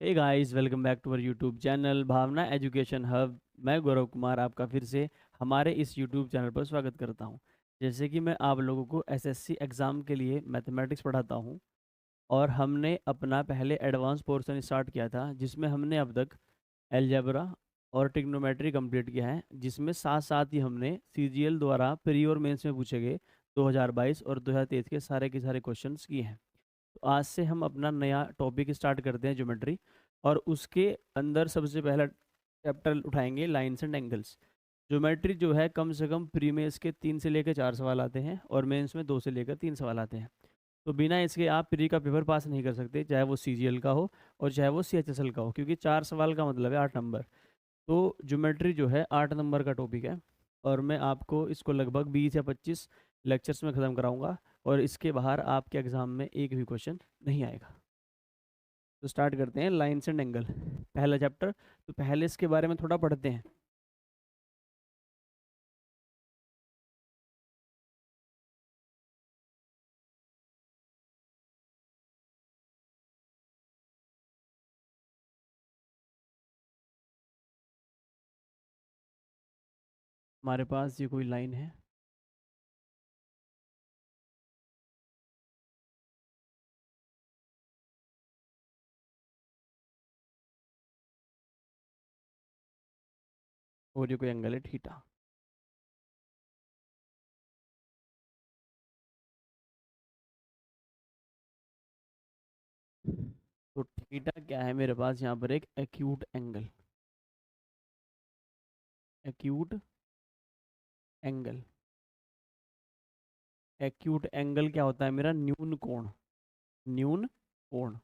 Hey guys, welcome back to our YouTube channel Bhavna Education Hub. मैं गौरव कुमार आपका फिर से हमारे इस यूट्यूब चैनल पर स्वागत करता हूं। जैसे कि मैं आप लोगों को एसएससी एग्ज़ाम के लिए मैथमेटिक्स पढ़ाता हूं, और हमने अपना पहले एडवांस पोर्शन स्टार्ट किया था जिसमें हमने अब तक अलजेब्रा और ट्रिग्नोमेट्री कंप्लीट किया है, जिसमें साथ साथ ही हमने सीजीएल द्वारा प्री और मेंस में पूछे गए 2022 और 2023 के सारे क्वेश्चंस किए हैं। तो आज से हम अपना नया टॉपिक स्टार्ट करते हैं, ज्योमेट्री। और उसके अंदर सबसे पहला चैप्टर उठाएंगे लाइन्स एंड एंगल्स। ज्योमेट्री जो है कम से कम प्री में इसके 3 से लेकर 4 सवाल आते हैं और मेंस में 2 से लेकर 3 सवाल आते हैं। तो बिना इसके आप प्री का पेपर पास नहीं कर सकते, चाहे वो सीजीएल का हो और चाहे वो सीएचएसएल का हो, क्योंकि 4 सवाल का मतलब है 8 नंबर। तो ज्योमेट्री जो है 8 नंबर का टॉपिक है, और मैं आपको इसको लगभग 20 या 25 लेक्चर्स में ख़त्म कराऊंगा, और इसके बाहर आपके एग्ज़ाम में एक भी क्वेश्चन नहीं आएगा। तो स्टार्ट करते हैं लाइन्स एंड एंगल, पहला चैप्टर। तो पहले इसके बारे में थोड़ा पढ़ते हैं। हमारे पास ये कोई लाइन है, और ये कोई एंगल है थीटा। तो थीटा क्या है मेरे पास यहाँ पर? एक acute angle. Acute angle. Acute angle क्या होता है मेरा? न्यून कोण। न्यून कोण।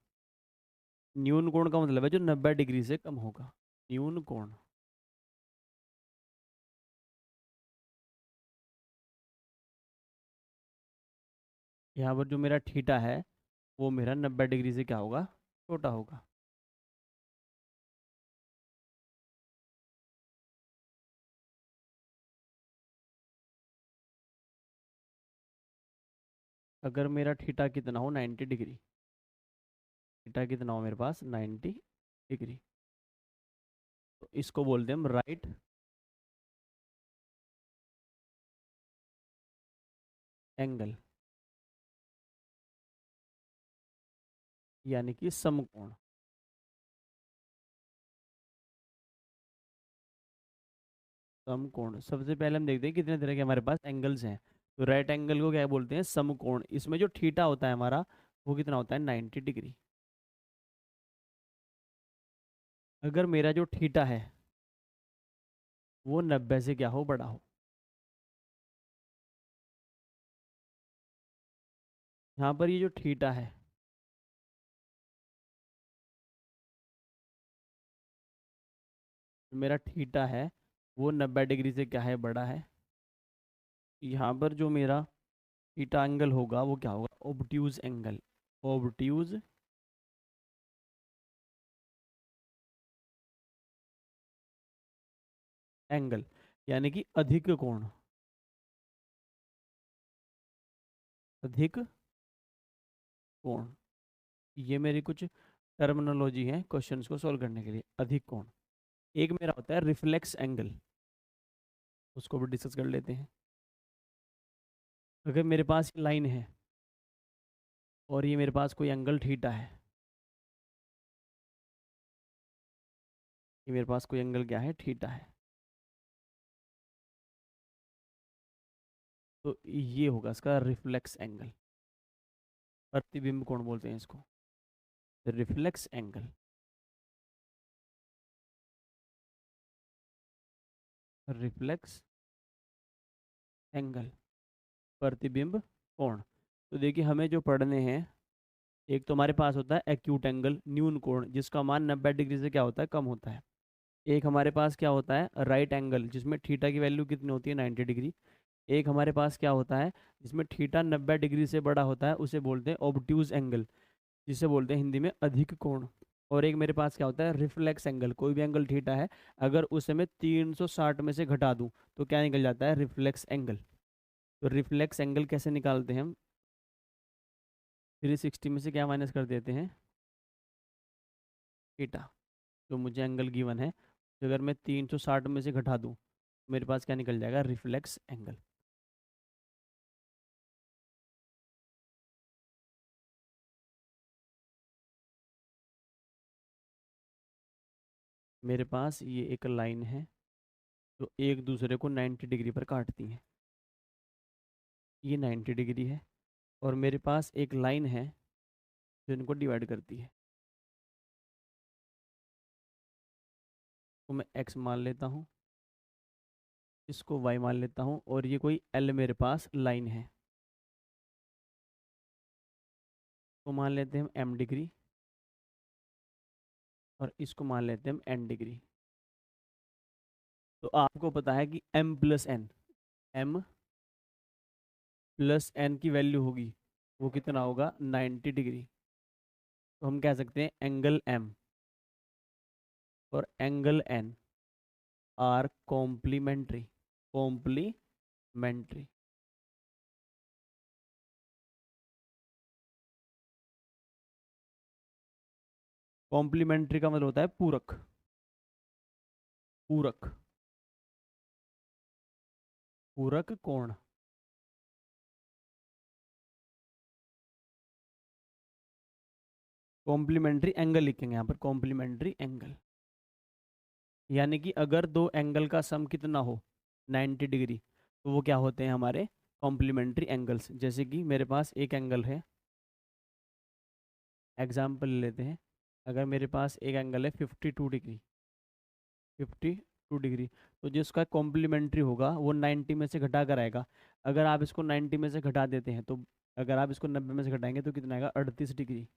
न्यून कोण का मतलब है जो 90 डिग्री से कम होगा। न्यून कोण। यहाँ पर जो मेरा थीटा है वो मेरा 90 डिग्री से क्या होगा? छोटा होगा। अगर मेरा थीटा कितना हो? 90 डिग्री। थीटा कितना हो मेरे पास? 90 डिग्री। तो इसको बोलते हैं हम राइट एंगल, यानी कि समकोण। समकोण सबसे पहले हम देखते हैं कितने तरह के हमारे पास एंगल्स हैं। तो राइट एंगल को क्या बोलते हैं? समकोण। इसमें जो थीटा होता है हमारा वो कितना होता है? 90 डिग्री। अगर मेरा जो थीटा है वो 90 से क्या हो? बड़ा हो। यहाँ पर ये जो थीटा है, जो मेरा थीटा है वो 90 डिग्री से क्या है? बड़ा है। यहाँ पर जो मेरा थीटा एंगल होगा वो क्या होगा? Obtuse angle. ऑब्ट्यूज एंगल, यानी कि अधिक कोण। अधिक कोण। ये मेरी कुछ टर्मिनोलॉजी है क्वेश्चंस को सॉल्व करने के लिए। अधिक कोण। एक मेरा होता है रिफ्लेक्स एंगल, उसको भी डिस्कस कर लेते हैं। अगर मेरे पास ये लाइन है और ये मेरे पास कोई एंगल थीटा है, ये मेरे पास कोई एंगल क्या है? थीटा है। तो ये होगा इसका रिफ्लेक्स एंगल। प्रतिबिंब कोण बोलते हैं इसको, रिफ्लेक्स एंगल। रिफ्लेक्स एंगल, प्रतिबिंब कोण। तो देखिए हमें जो पढ़ने हैं, एक तो हमारे पास होता है एक्यूट एंगल, न्यून कोण, जिसका मान 90 डिग्री से क्या होता है? कम होता है। एक हमारे पास क्या होता है? राइट एंगल, जिसमें थीटा की वैल्यू कितनी होती है? 90 डिग्री। एक हमारे पास क्या होता है जिसमें थीटा 90 डिग्री से बड़ा होता है, उसे बोलते हैं ऑब्ट्यूज एंगल, जिसे बोलते हैं हिंदी में अधिक कोण। और एक मेरे पास क्या होता है? Reflex angle. कोई भी एंगल थीटा है, अगर उसे मैं 360 में से घटा दूं तो क्या निकल जाता है? Reflex angle. तो रिफ्लेक्स एंगल कैसे निकालते हैं हम? 360 में से क्या माइनस कर देते हैं? थीटा, जो मुझे एंगल गिवन है, तो अगर मैं 360 में से घटा दूँ, मेरे पास क्या निकल जाएगा, रिफ्लेक्स एंगल। मेरे पास ये एक लाइन है जो एक दूसरे को 90 डिग्री पर काटती है, ये 90 डिग्री है, और मेरे पास एक लाइन है जो इनको डिवाइड करती है, तो मैं एक्स मान लेता हूँ, इसको वाई मान लेता हूँ, और ये कोई एल मेरे पास लाइन है, तो मान लेते हैं हम एम डिग्री, और इसको मान लेते हैं हम एन डिग्री। तो आपको पता है कि एम प्लस एन की वैल्यू होगी, वो कितना होगा, 90 डिग्री। तो हम कह सकते हैं एंगल एम और angle N are complementary. Complementary का मतलब होता है पूरक, पूरक, पूरक कोण। कॉम्प्लीमेंट्री एंगल लिखेंगे यहाँ पर, कॉम्प्लीमेंट्री एंगल, यानी कि अगर दो एंगल का सम कितना हो, 90 डिग्री, तो वो क्या होते हैं, हमारे कॉम्प्लीमेंट्री एंगल्स। जैसे कि मेरे पास एक एंगल है, एग्जाम्पल लेते हैं, अगर मेरे पास एक एंगल है 52 डिग्री, 52 डिग्री, तो जिसका कॉम्प्लीमेंट्री होगा वो 90 में से घटा कर आएगा। अगर आप इसको 90 में से घटा देते हैं, तो अगर आप इसको 90 में से घटाएंगे तो कितना आएगा, 38 डिग्री।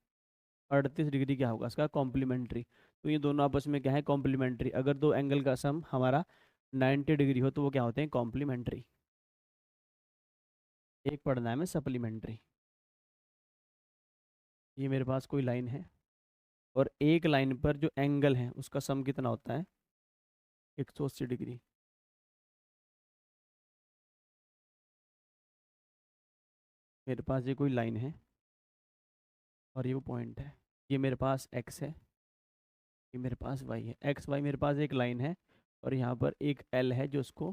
38 डिग्री क्या होगा इसका, कॉम्प्लीमेंट्री। तो ये दोनों आपस में क्या है, कॉम्प्लीमेंट्री। अगर दो एंगल का सम हमारा 90 डिग्री हो तो वो क्या होते हैं, कॉम्प्लीमेंट्री। एक पढ़ना है में सप्लीमेंट्री। ये मेरे पास कोई लाइन है, और एक लाइन पर जो एंगल है उसका सम कितना होता है, 180 डिग्री। मेरे पास ये कोई लाइन है, और ये वो पॉइंट है, ये मेरे पास एक्स है, ये मेरे पास वाई है, एक्स वाई मेरे पास एक लाइन है, और यहाँ पर एक एल है जो उसको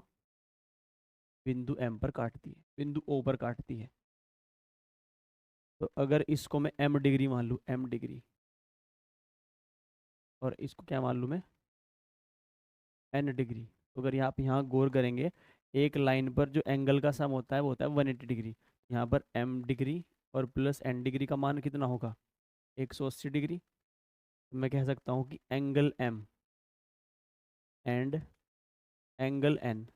बिंदु एम पर काटती है, बिंदु ओ पर काटती है। तो अगर इसको मैं एम डिग्री मान लूँ, एम डिग्री, और इसको क्या मान लूँ मैं, एन डिग्री, तो अगर आप यहाँ गौर करेंगे, एक लाइन पर जो एंगल का सम होता है वो होता है 180 डिग्री। यहाँ पर एम डिग्री और प्लस एन डिग्री का मान कितना होगा, 180 डिग्री। तो मैं कह सकता हूँ कि angle M and angle N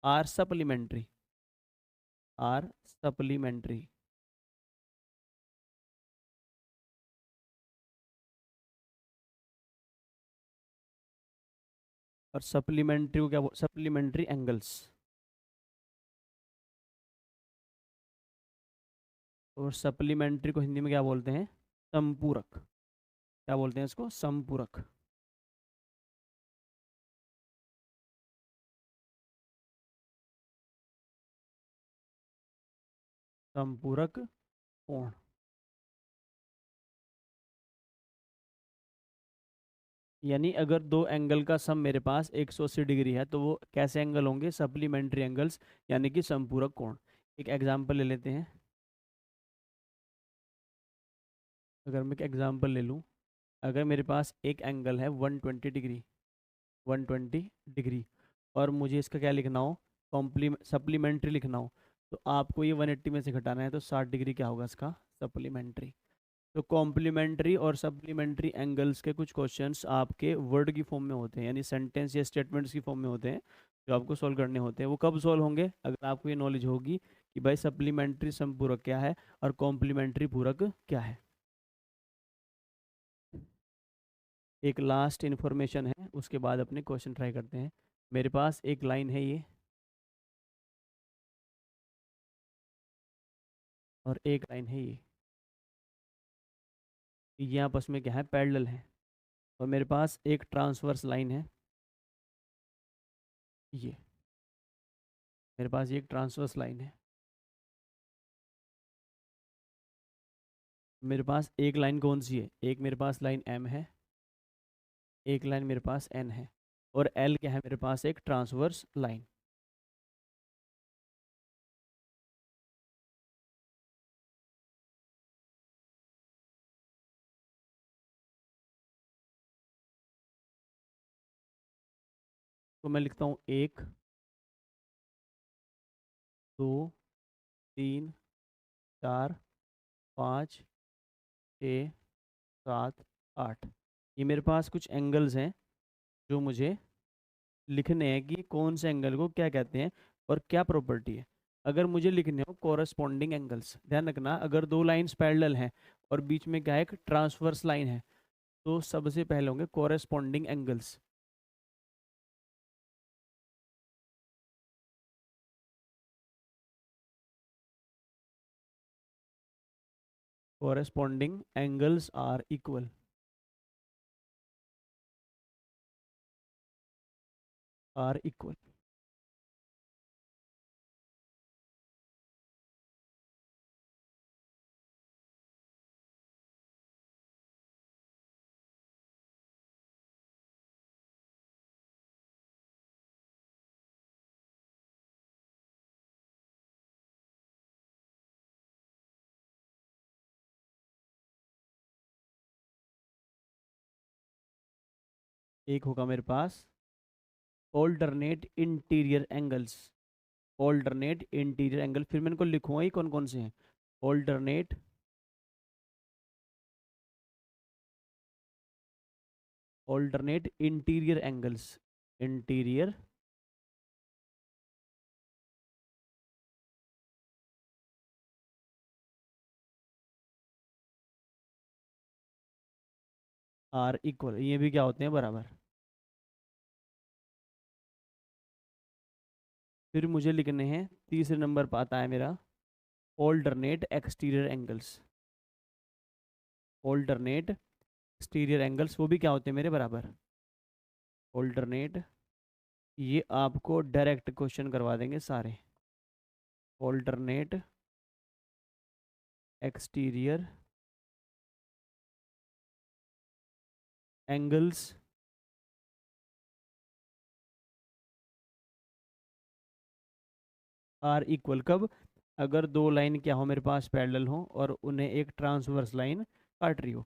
are supplementary, are supplementary. और सप्लीमेंट्री को क्या सप्लीमेंट्री एंगल्स, और सप्लीमेंट्री को हिंदी में क्या बोलते हैं, संपूरक। क्या बोलते हैं इसको, संपूरक। संपूरक कोण। यानी अगर दो एंगल का सम मेरे पास 180 डिग्री है, तो वो कैसे एंगल होंगे, सप्लीमेंट्री एंगल्स, यानी कि संपूरक कोण। एक एग्जांपल ले लेते हैं, अगर मैं एक एग्जांपल ले लूँ, अगर मेरे पास एक एंगल है 120 डिग्री, 120 डिग्री, और मुझे इसका क्या लिखना हो, सप्लीमेंट्री लिखना हो, तो आपको ये 180 में से घटाना है, तो 60 डिग्री क्या होगा इसका, सप्लीमेंट्री। तो कॉम्प्लीमेंट्री और सप्लीमेंट्री एंगल्स के कुछ क्वेश्चंस आपके वर्ड की फॉर्म में होते हैं, यानी सेंटेंस या स्टेटमेंट्स की फॉर्म में होते हैं, जो आपको सॉल्व करने होते हैं। वो कब सॉल्व होंगे, अगर आपको ये नॉलेज होगी कि भाई सप्लीमेंट्री संपूरक क्या है और कॉम्प्लीमेंट्री पूरक क्या है। एक लास्ट इन्फॉर्मेशन है, उसके बाद अपने क्वेश्चन ट्राई करते हैं। मेरे पास एक लाइन है ये, और एक लाइन है ये आपस में क्या है, पैरेलल है। और मेरे पास एक ट्रांसवर्स लाइन है, ये मेरे पास ये एक ट्रांसवर्स लाइन है। मेरे पास एक लाइन कौन सी है, एक मेरे पास लाइन एम है, एक लाइन मेरे पास एन है, और एल क्या है मेरे पास, एक ट्रांसवर्स लाइन। तो मैं लिखता हूँ 1 2 3 4 5 6 7 8। ये मेरे पास कुछ एंगल्स हैं जो मुझे लिखने हैं कि कौन से एंगल को क्या कहते हैं और क्या प्रॉपर्टी है। अगर मुझे लिखने हो कोरस्पॉन्डिंग एंगल्स, ध्यान रखना अगर दो लाइंस पैरेलल हैं और बीच में क्या है, एक ट्रांसवर्स लाइन है, तो सबसे पहले होंगे corresponding angles. Corresponding angles are equal. एक होगा मेरे पास alternate interior angles. Alternate interior angle, फिर मैं इनको लिखूंगा ही कौन कौन से हैं। Alternate alternate interior angles. Interior are equal, ये भी क्या होते हैं, बराबर। फिर मुझे लिखने हैं, तीसरे नंबर पर आता है मेरा alternate exterior angles. Alternate exterior angles वो भी क्या होते हैं मेरे, बराबर। ऑल्टरनेट, ये आपको डायरेक्ट क्वेश्चन करवा देंगे सारे। Alternate exterior angles are equal कब, अगर दो लाइन क्या हो मेरे पास, पैरेलल हो और उन्हें एक ट्रांसवर्स लाइन काट रही हो।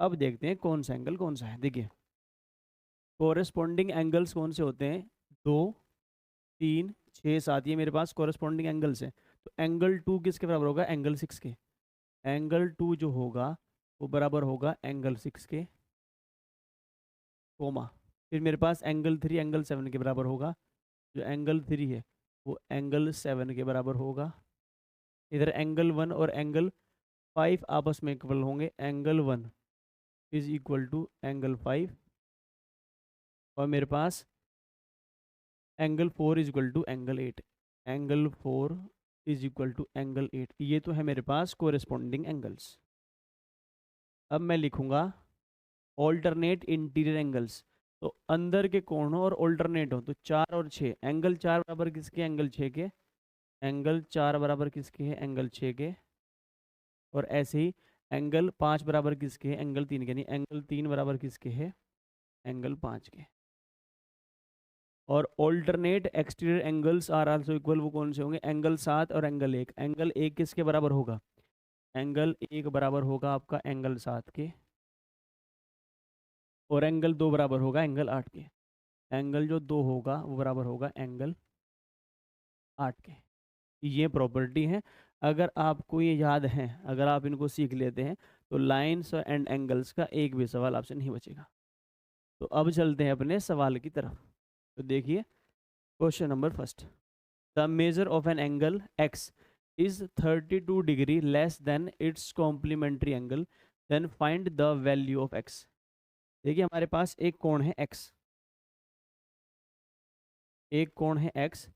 अब देखते हैं कौन सा एंगल कौन सा है। देखिए कोरेस्पॉन्डिंग एंगल्स कौन से होते हैं, 2 3 6 7, ये मेरे पास कोरेस्पॉन्डिंग एंगल्स हैं। तो एंगल 2 किसके बराबर होगा, एंगल 6 के। एंगल 2 जो होगा वो बराबर होगा एंगल 6 के, कोमा। फिर मेरे पास एंगल 3 एंगल 7 के बराबर होगा। जो एंगल 3 है वो एंगल 7 के बराबर होगा। इधर एंगल 1 और एंगल 5 आपस में इक्वल होंगे। Angle 1 is equal to angle 5, और मेरे पास angle 4 is equal to angle 8। Angle 4 is equal to angle 8, ये तो है मेरे पास कोरिस्पॉन्डिंग एंगल्स। अब मैं लिखूंगा ऑल्टरनेट इंटीरियर एंगल्स। तो अंदर के कोण हो और ऑल्टरनेट हो, तो 4 और 6, एंगल 4 बराबर किसके, एंगल 6 के। एंगल 4 बराबर किसके है, एंगल 6 के। और ऐसे ही एंगल 5 बराबर किसके है, एंगल 3 के। नहीं, एंगल 3 बराबर किसके है, एंगल 5 के। और alternate exterior angles are also equal, वो कौन से होंगे, एंगल 7 और एंगल 1। एंगल 1 किसके बराबर होगा, एंगल 1 बराबर होगा आपका एंगल 7 के। और एंगल 2 बराबर होगा एंगल 8 के। एंगल जो 2 होगा वो बराबर होगा एंगल 8 के। ये प्रॉपर्टी है। अगर आपको ये याद है, अगर आप इनको सीख लेते हैं, तो लाइंस एंड एंगल्स का एक भी सवाल आपसे नहीं बचेगा। तो अब चलते हैं अपने सवाल की तरफ। तो देखिए question number first, the measure of an angle x is 32 degree less than its complementary angle, then find the value of x। देखिए हमारे पास एक कोण है x, एक कोण है x,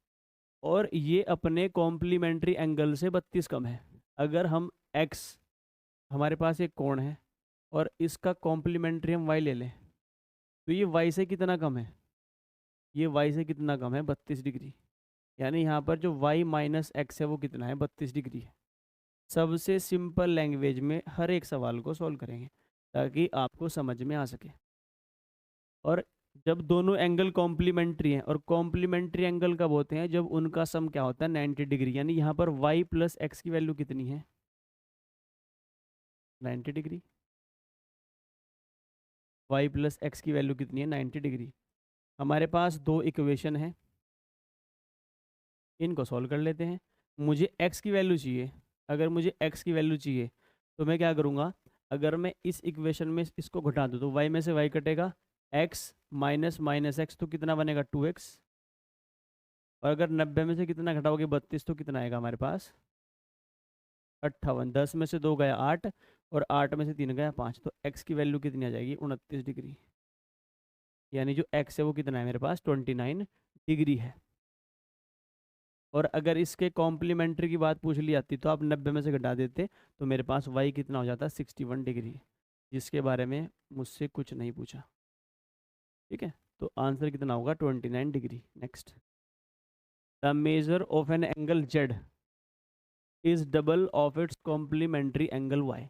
और ये अपने कॉम्प्लीमेंट्री एंगल से 32 कम है। अगर हम x, हमारे पास एक कोण है और इसका कॉम्प्लीमेंट्री हम y ले लें, तो ये y से कितना कम है, ये y से कितना कम है, 32 डिग्री। यानी यहाँ पर जो y माइनस एक्स है वो कितना है, 32 डिग्री है। सबसे सिंपल लैंग्वेज में हर एक सवाल को सॉल्व करेंगे ताकि आपको समझ में आ सके। और जब दोनों एंगल कॉम्प्लीमेंट्री हैं, और कॉम्प्लीमेंट्री एंगल कब होते हैं, जब उनका सम क्या होता है 90 डिग्री। यानी यहाँ पर y प्लस एक्स की वैल्यू कितनी है 90 डिग्री। y प्लस एक्स की वैल्यू कितनी है 90 डिग्री। हमारे पास दो इक्वेशन है, इनको सॉल्व कर लेते हैं। मुझे x की वैल्यू चाहिए। अगर मुझे x की वैल्यू चाहिए तो मैं क्या करूँगा, अगर मैं इस इक्वेशन में इसको घटा दूँ तो y में से y कटेगा, x माइनस माइनस एक्स तो कितना बनेगा 2x। और अगर 90 में से कितना घटाओगे 32 तो कितना आएगा हमारे पास 58। 10 में से 2 गया 8, और 8 में से 3 गया 5, तो x की वैल्यू कितनी आ जाएगी 29 डिग्री। यानी जो x है वो कितना है मेरे पास 29 डिग्री है। और अगर इसके कॉम्प्लीमेंट्री की बात पूछ ली जाती तो आप 90 में से घटा देते, तो मेरे पास y कितना हो जाता 61 डिग्री, जिसके बारे में मुझसे कुछ नहीं पूछा। ठीक है, तो आंसर कितना होगा 29 degree. Next, the measure of an angle z is double of its complementary angle y,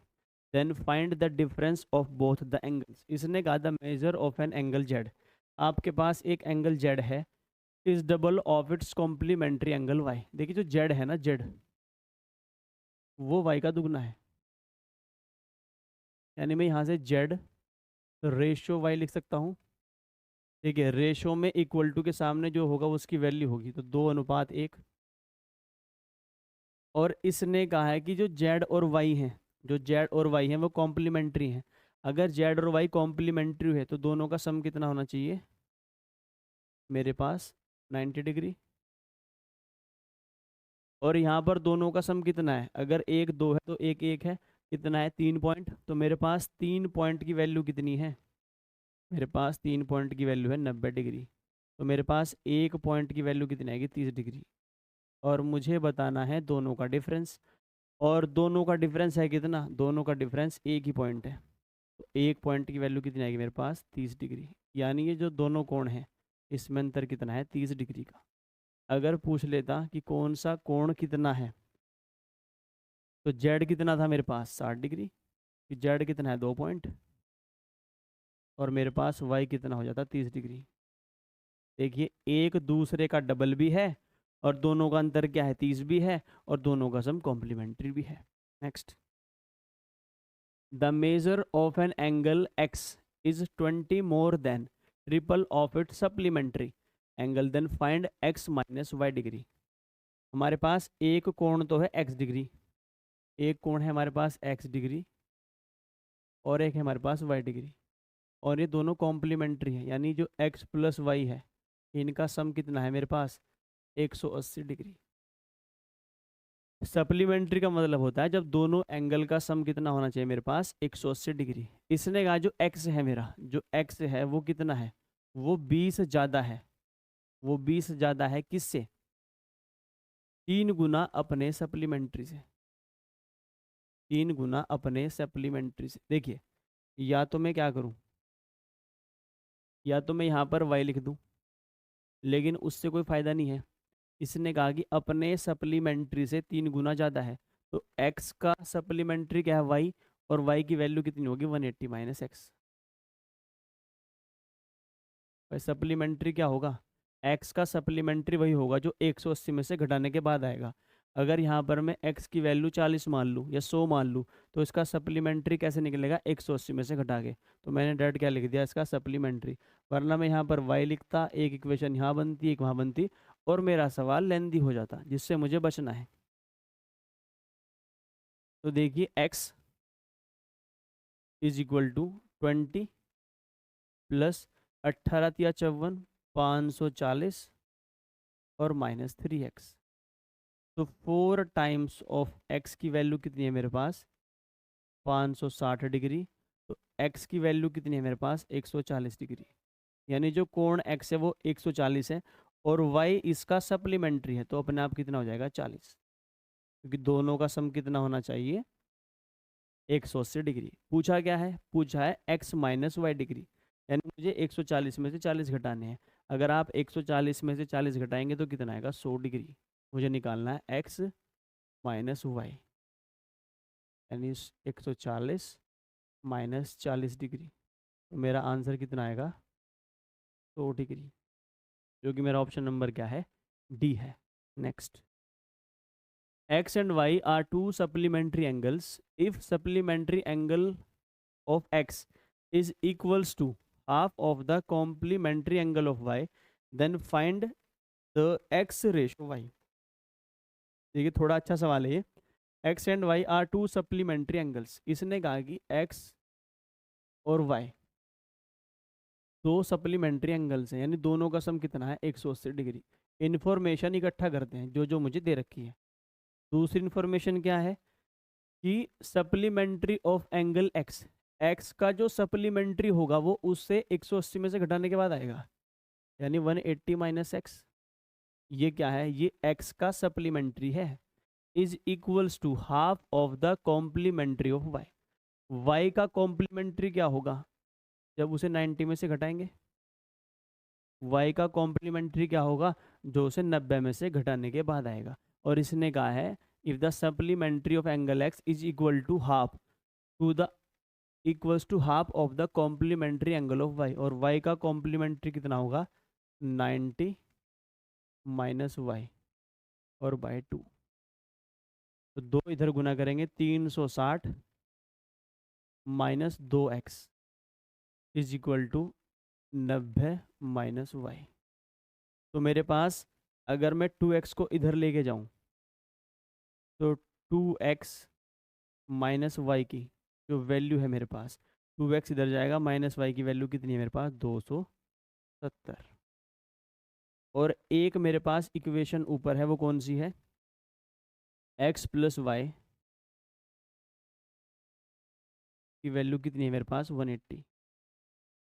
then find the difference of both the angles। इसने कहा the measure of an angle z, आपके पास एक एंगल z है, is double of its complementary angle y। देखिए जो z है ना, z वो y का दुगना है। यानी मैं यहाँ से z रेशो y लिख सकता हूँ। ठीक है, रेशो में इक्वल टू के सामने जो होगा उसकी वैल्यू होगी, तो 2:1। और इसने कहा है कि जो z और y हैं, जो z और y हैं वो कॉम्प्लीमेंट्री हैं। अगर z और y कॉम्प्लीमेंट्री है तो दोनों का सम कितना होना चाहिए मेरे पास 90 डिग्री। और यहाँ पर दोनों का सम कितना है, अगर एक 2 है तो एक 1 है, कितना है 3 पॉइंट। तो मेरे पास 3 पॉइंट की वैल्यू कितनी है, मेरे पास 3 पॉइंट की वैल्यू है 90 डिग्री। तो मेरे पास एक पॉइंट की वैल्यू कितनी आएगी 30 डिग्री। और मुझे बताना है दोनों का डिफरेंस। और दोनों का डिफरेंस है कितना, दोनों का डिफरेंस एक ही पॉइंट है। तो एक पॉइंट की वैल्यू कितनी आएगी मेरे पास 30 डिग्री। यानी ये जो दोनों कोण हैं इसमें अंतर कितना है 30 डिग्री का। अगर पूछ लेता कि कौन सा कोण कितना है, तो जेड कितना था मेरे पास 60 डिग्री, कि जेड कितना है 2 पॉइंट, और मेरे पास वाई कितना हो जाता 30 डिग्री। देखिए एक दूसरे का डबल भी है, और दोनों का अंतर क्या है 30 भी है, और दोनों का सम कॉम्प्लीमेंट्री भी है। Next, the measure of an angle x is 20 more than triple of it supplementary angle, then find x minus Y degree. हमारे पास एक कोण तो है x डिग्री, एक कोण है हमारे पास x डिग्री, और एक है हमारे पास y डिग्री, और ये दोनों कॉम्प्लीमेंट्री है। यानी जो x प्लस वाई है इनका सम कितना है मेरे पास 180 डिग्री। सप्लीमेंट्री का मतलब होता है जब दोनों एंगल का सम कितना होना चाहिए मेरे पास 180 डिग्री। इसने कहा जो x है मेरा, जो x है वो कितना है, वो 20 ज़्यादा है। वो 20 ज़्यादा है किससे, 3 गुना अपने सप्लीमेंट्री से, 3 गुना अपने सप्लीमेंट्री से। देखिए या तो मैं क्या करूं, या तो मैं यहाँ पर y लिख दूं, लेकिन उससे कोई फ़ायदा नहीं है। इसने कहा कि अपने सप्लीमेंट्री से 3 गुना ज़्यादा है, तो x का सप्लीमेंट्री क्या है y, और y की वैल्यू कितनी होगी 180 माइनस एक्स। सप्लीमेंट्री क्या होगा, x का सप्लीमेंट्री वही होगा जो 180 में से घटाने के बाद आएगा। अगर यहाँ पर मैं x की वैल्यू 40 मान लूँ या 100 मान लूँ, तो इसका सप्लीमेंट्री कैसे निकलेगा 180 में से घटा के। तो मैंने डायरेक्ट क्या लिख दिया इसका सप्लीमेंट्री, वरना मैं यहाँ पर y लिखता, एक इक्वेशन यहाँ बनती एक वहाँ बनती, और मेरा सवाल लेंदी हो जाता, जिससे मुझे बचना है। तो देखिए x is equal to 20 plus 18×53 540 और माइनस 3x। तो 4 टाइम्स ऑफ x की वैल्यू कितनी है मेरे पास 560 डिग्री। तो x की वैल्यू कितनी है मेरे पास 140 डिग्री। यानी जो कोण x है वो 140 है, और y इसका सप्लीमेंट्री है, तो अपने आप कितना हो जाएगा 40, क्योंकि दोनों का सम कितना होना चाहिए 180 डिग्री। पूछा क्या है, पूछा है x माइनस वाई डिग्री, यानी मुझे 140 में से 40 घटाने हैं। अगर आप 140 में से 40 घटाएंगे तो कितना आएगा 100 डिग्री। मुझे निकालना है x माइनस वाई, यानी 140 माइनस 40 डिग्री। तो मेरा आंसर कितना आएगा 100 डिग्री, जो कि मेरा ऑप्शन नंबर क्या है, डी है। Next, x and y are two supplementary angles. If supplementary angle of x is equals to half of the complementary angle of y, then find the x ratio y. देखिए थोड़ा अच्छा सवाल है ये। x and y are two supplementary angles, इसने कहा कि x और y दो सप्लीमेंट्री एंगल्स हैं, यानी दोनों का सम कितना है, 180 डिग्री। इन्फॉर्मेशन इकट्ठा करते हैं जो जो मुझे दे रखी है। दूसरी इन्फॉर्मेशन क्या है कि supplementary of angle x, x का जो सप्लीमेंट्री होगा वो उससे 180 में से घटाने के बाद आएगा, यानी 180 माइनस एक्स। ये क्या है, ये x का सप्लीमेंट्री है, is equals to half of the complementary of y। y का कॉम्प्लीमेंट्री क्या होगा जब उसे 90 में से घटाएंगे, y का कॉम्प्लीमेंट्री क्या होगा जो उसे 90 में से घटाने के बाद आएगा। और इसने कहा है if the supplementary of angle x is equal to half to the equals to half of the complementary angle of y, और y का कॉम्प्लीमेंट्री कितना होगा, 90 माइनस वाई और बाय 2। तो दो इधर गुना करेंगे, 360 minus 2x is equal to 90 minus Y. तो मेरे पास अगर मैं 2x को इधर लेके जाऊं तो 2x माइनस वाई की जो वैल्यू है मेरे पास, 2x इधर जाएगा, माइनस वाई की वैल्यू कितनी है मेरे पास, 270। और एक मेरे पास इक्वेशन ऊपर है, वो कौन सी है, x प्लस वाई की वैल्यू कितनी है मेरे पास, 180।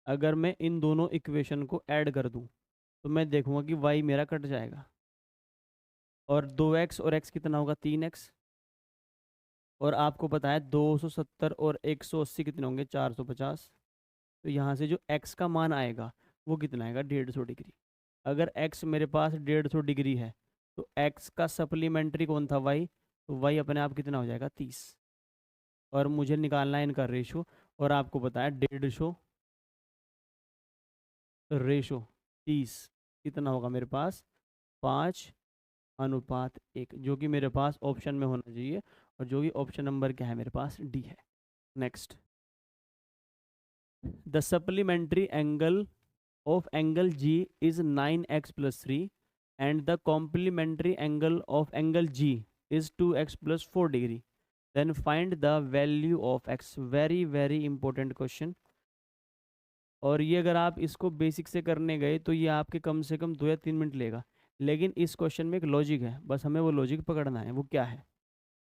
अगर मैं इन दोनों इक्वेशन को ऐड कर दूं तो मैं देखूंगा कि y मेरा कट जाएगा, और 2x और x कितना होगा, 3x। और आपको पता है 270 और 180 कितने होंगे, 450। तो यहाँ से जो x का मान आएगा वो कितना आएगा, 150 डिग्री। अगर x मेरे पास 150 डिग्री है तो x का सप्लीमेंट्री कौन था, y, तो y अपने आप कितना हो जाएगा, 30। और मुझे निकालना है इनका रेशो, और आपको पता है 150 रेशो 30 कितना होगा मेरे पास, 5:1, जो कि मेरे पास ऑप्शन में होना चाहिए, और जो कि ऑप्शन नंबर क्या है मेरे पास, डी है। Next, the supplementary angle of angle G is 9x plus 3 and the complementary angle of angle G is 2x plus 4 degree. Then find the value of x. Very very important question. और ये अगर आप इसको basic से करने गए तो ये आपके कम से कम 2 या 3 मिनट लेगा, लेकिन इस क्वेश्चन में एक लॉजिक है, बस हमें वो लॉजिक पकड़ना है। वो क्या है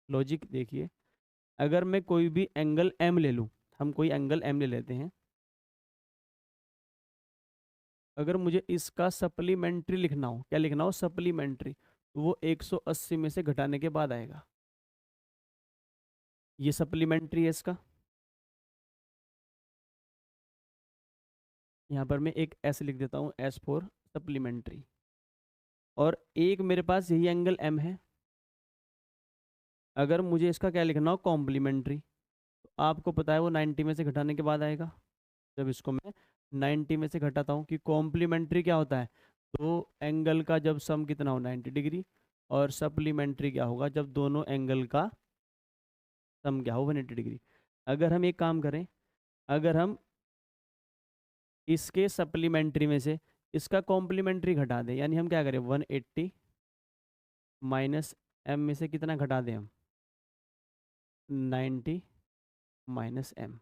लॉजिक, देखिए। अगर मैं कोई भी एंगल m ले लूँ, हम कोई एंगल m ले लेते हैं, अगर मुझे इसका सप्लीमेंट्री लिखना हो, क्या लिखना हो, सप्लीमेंट्री, तो वो 180 में से घटाने के बाद आएगा। ये सप्लीमेंट्री है इसका, यहाँ पर मैं एक एस लिख देता हूँ, एस फॉर सप्लीमेंट्री। और एक मेरे पास यही एंगल एम है, अगर मुझे इसका क्या लिखना हो, कॉम्प्लीमेंट्री, तो आपको पता है वो 90 में से घटाने के बाद आएगा। जब इसको मैं 90 में से घटाता हूँ, कि कॉम्प्लीमेंट्री क्या होता है, दो एंगल का जब सम कितना हो, 90 डिग्री, और सप्लीमेंट्री क्या होगा, जब दोनों एंगल का सम क्या हो, 180 डिग्री। अगर हम एक काम करें, अगर हम इसके सप्लीमेंट्री में से इसका कॉम्प्लीमेंट्री घटा दें, यानी हम क्या करें, 180 माइनस एम में से कितना घटा दें हम, 90 माइनस एम,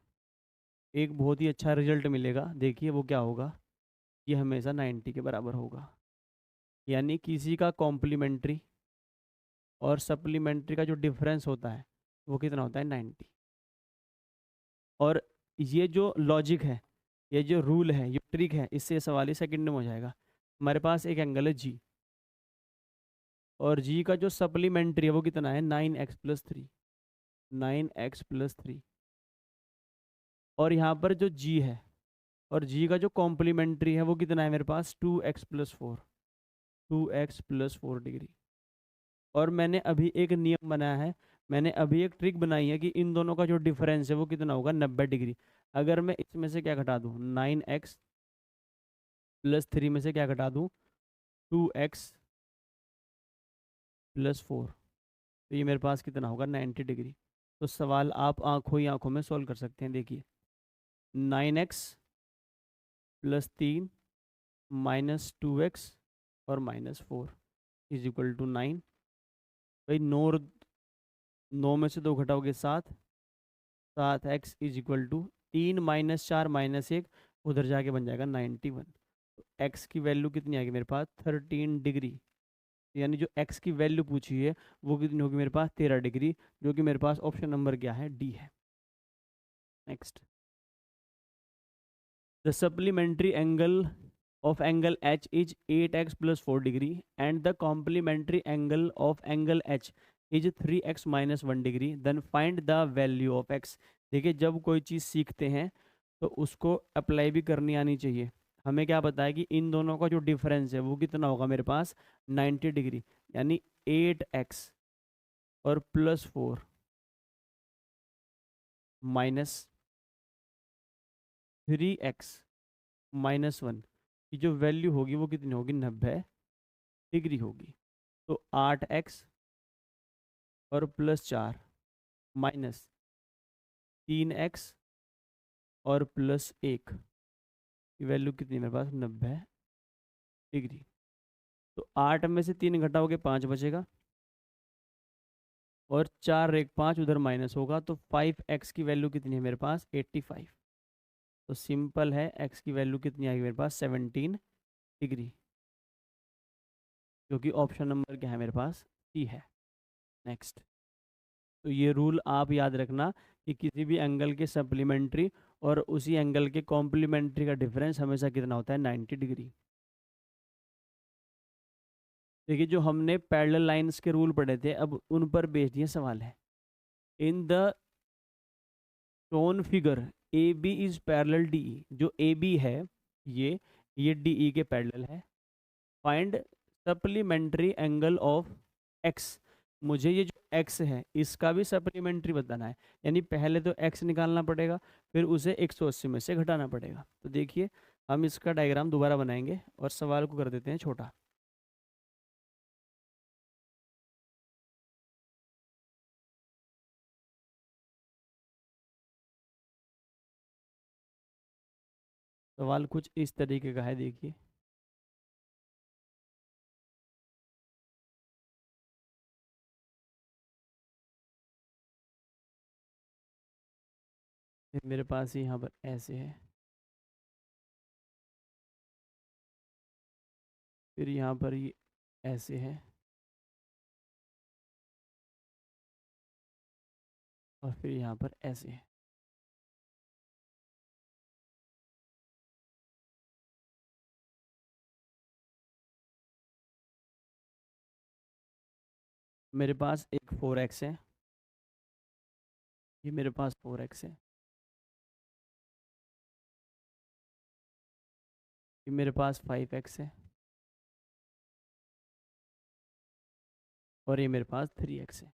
एक बहुत ही अच्छा रिजल्ट मिलेगा। देखिए वो क्या होगा, ये हमेशा 90 के बराबर होगा, यानी किसी का कॉम्प्लीमेंट्री और सप्लीमेंट्री का जो डिफरेंस होता है वो कितना होता है, 90। और ये जो लॉजिक है, ये जो रूल है, ये ट्रिक है, इससे सवाल ही सेकंड में हो जाएगा। हमारे पास एक एंगल है जी, और जी का जो सप्लीमेंट्री है वो कितना है, 9x+3, 9x+3। और यहाँ पर जो जी है, और जी का जो कॉम्प्लीमेंट्री है वो कितना है मेरे पास, 2x+4, 2x+4 डिग्री। और मैंने अभी एक नियम बनाया है, मैंने अभी एक ट्रिक बनाई है कि इन दोनों का जो डिफरेंस है वो कितना होगा, 90 डिग्री। अगर मैं इसमें से क्या घटा दूँ, 9x प्लस 3 में से क्या घटा दूँ, 2x प्लस 4, तो ये मेरे पास कितना होगा, 90 डिग्री। तो सवाल आप आंखों ही आंखों में सॉल्व कर सकते हैं। देखिए 9x प्लस 3 माइनस 2x और माइनस 4 इज इक्वल टू 9। भाई 9 में से 2 घटाओगे 7, 7x is equal to 3 minus 4 minus 1, उधर जाके बन जाएगा 91। तो x की वैल्यू कितनी आएगी मेरे पास, 13 डिग्री। यानी जो x की वैल्यू पूछी है वो कितनी होगी मेरे पास, 13 डिग्री, जो कि मेरे पास ऑप्शन नंबर क्या है, डी है। Next, the supplementary angle of angle h is 8x plus 4 degree and the complementary angle of angle h is 3x minus 1 degree, then find the value of x। देखिए जब कोई चीज़ सीखते हैं तो उसको अप्लाई भी करनी आनी चाहिए। हमें क्या पता है कि इन दोनों का जो डिफरेंस है वो कितना होगा मेरे पास, 90 डिग्री। यानी 8x और प्लस 4 माइनस 3x माइनस 1 की जो वैल्यू होगी वो कितनी होगी, 90 डिग्री होगी। तो 8x और प्लस 4 माइनस 3x और प्लस 1 की वैल्यू कितनी मेरे पास, 90 डिग्री। तो 8 में से 3 घटाओगे 5 बचेगा, और 4 एक 5 उधर माइनस होगा, तो 5x की वैल्यू कितनी है मेरे पास, 85। तो सिंपल है, x की वैल्यू कितनी आएगी मेरे पास, 17 डिग्री, जो कि ऑप्शन नंबर क्या है मेरे पास, सी है। नेक्स्ट, तो ये रूल आप याद रखना कि किसी भी एंगल के सप्लीमेंट्री और उसी एंगल के कॉम्प्लीमेंट्री का डिफरेंस हमेशा कितना होता है, 90 डिग्री। देखिए जो हमने पैरेलल लाइंस के रूल पढ़े थे, अब उन पर बेस्ड ये सवाल है। In the shown figure A B is parallel D, जो ए बी है ये डी ई के पैरेलल है। Find supplementary angle of X. मुझे ये जो एक्स है इसका भी सप्लीमेंट्री बताना है, यानी पहले तो एक्स निकालना पड़ेगा, फिर उसे 180 में से घटाना पड़ेगा। तो देखिए हम इसका डायग्राम दोबारा बनाएंगे और सवाल को कर देते हैं छोटा। सवाल कुछ इस तरीके का है, देखिए मेरे पास यहाँ पर ऐसे है, फिर यहाँ पर ये ऐसे है, और फिर यहाँ पर ऐसे है। मेरे पास एक 4x है, ये मेरे पास 4x है, ये मेरे पास 5x है, और ये मेरे पास 3x है।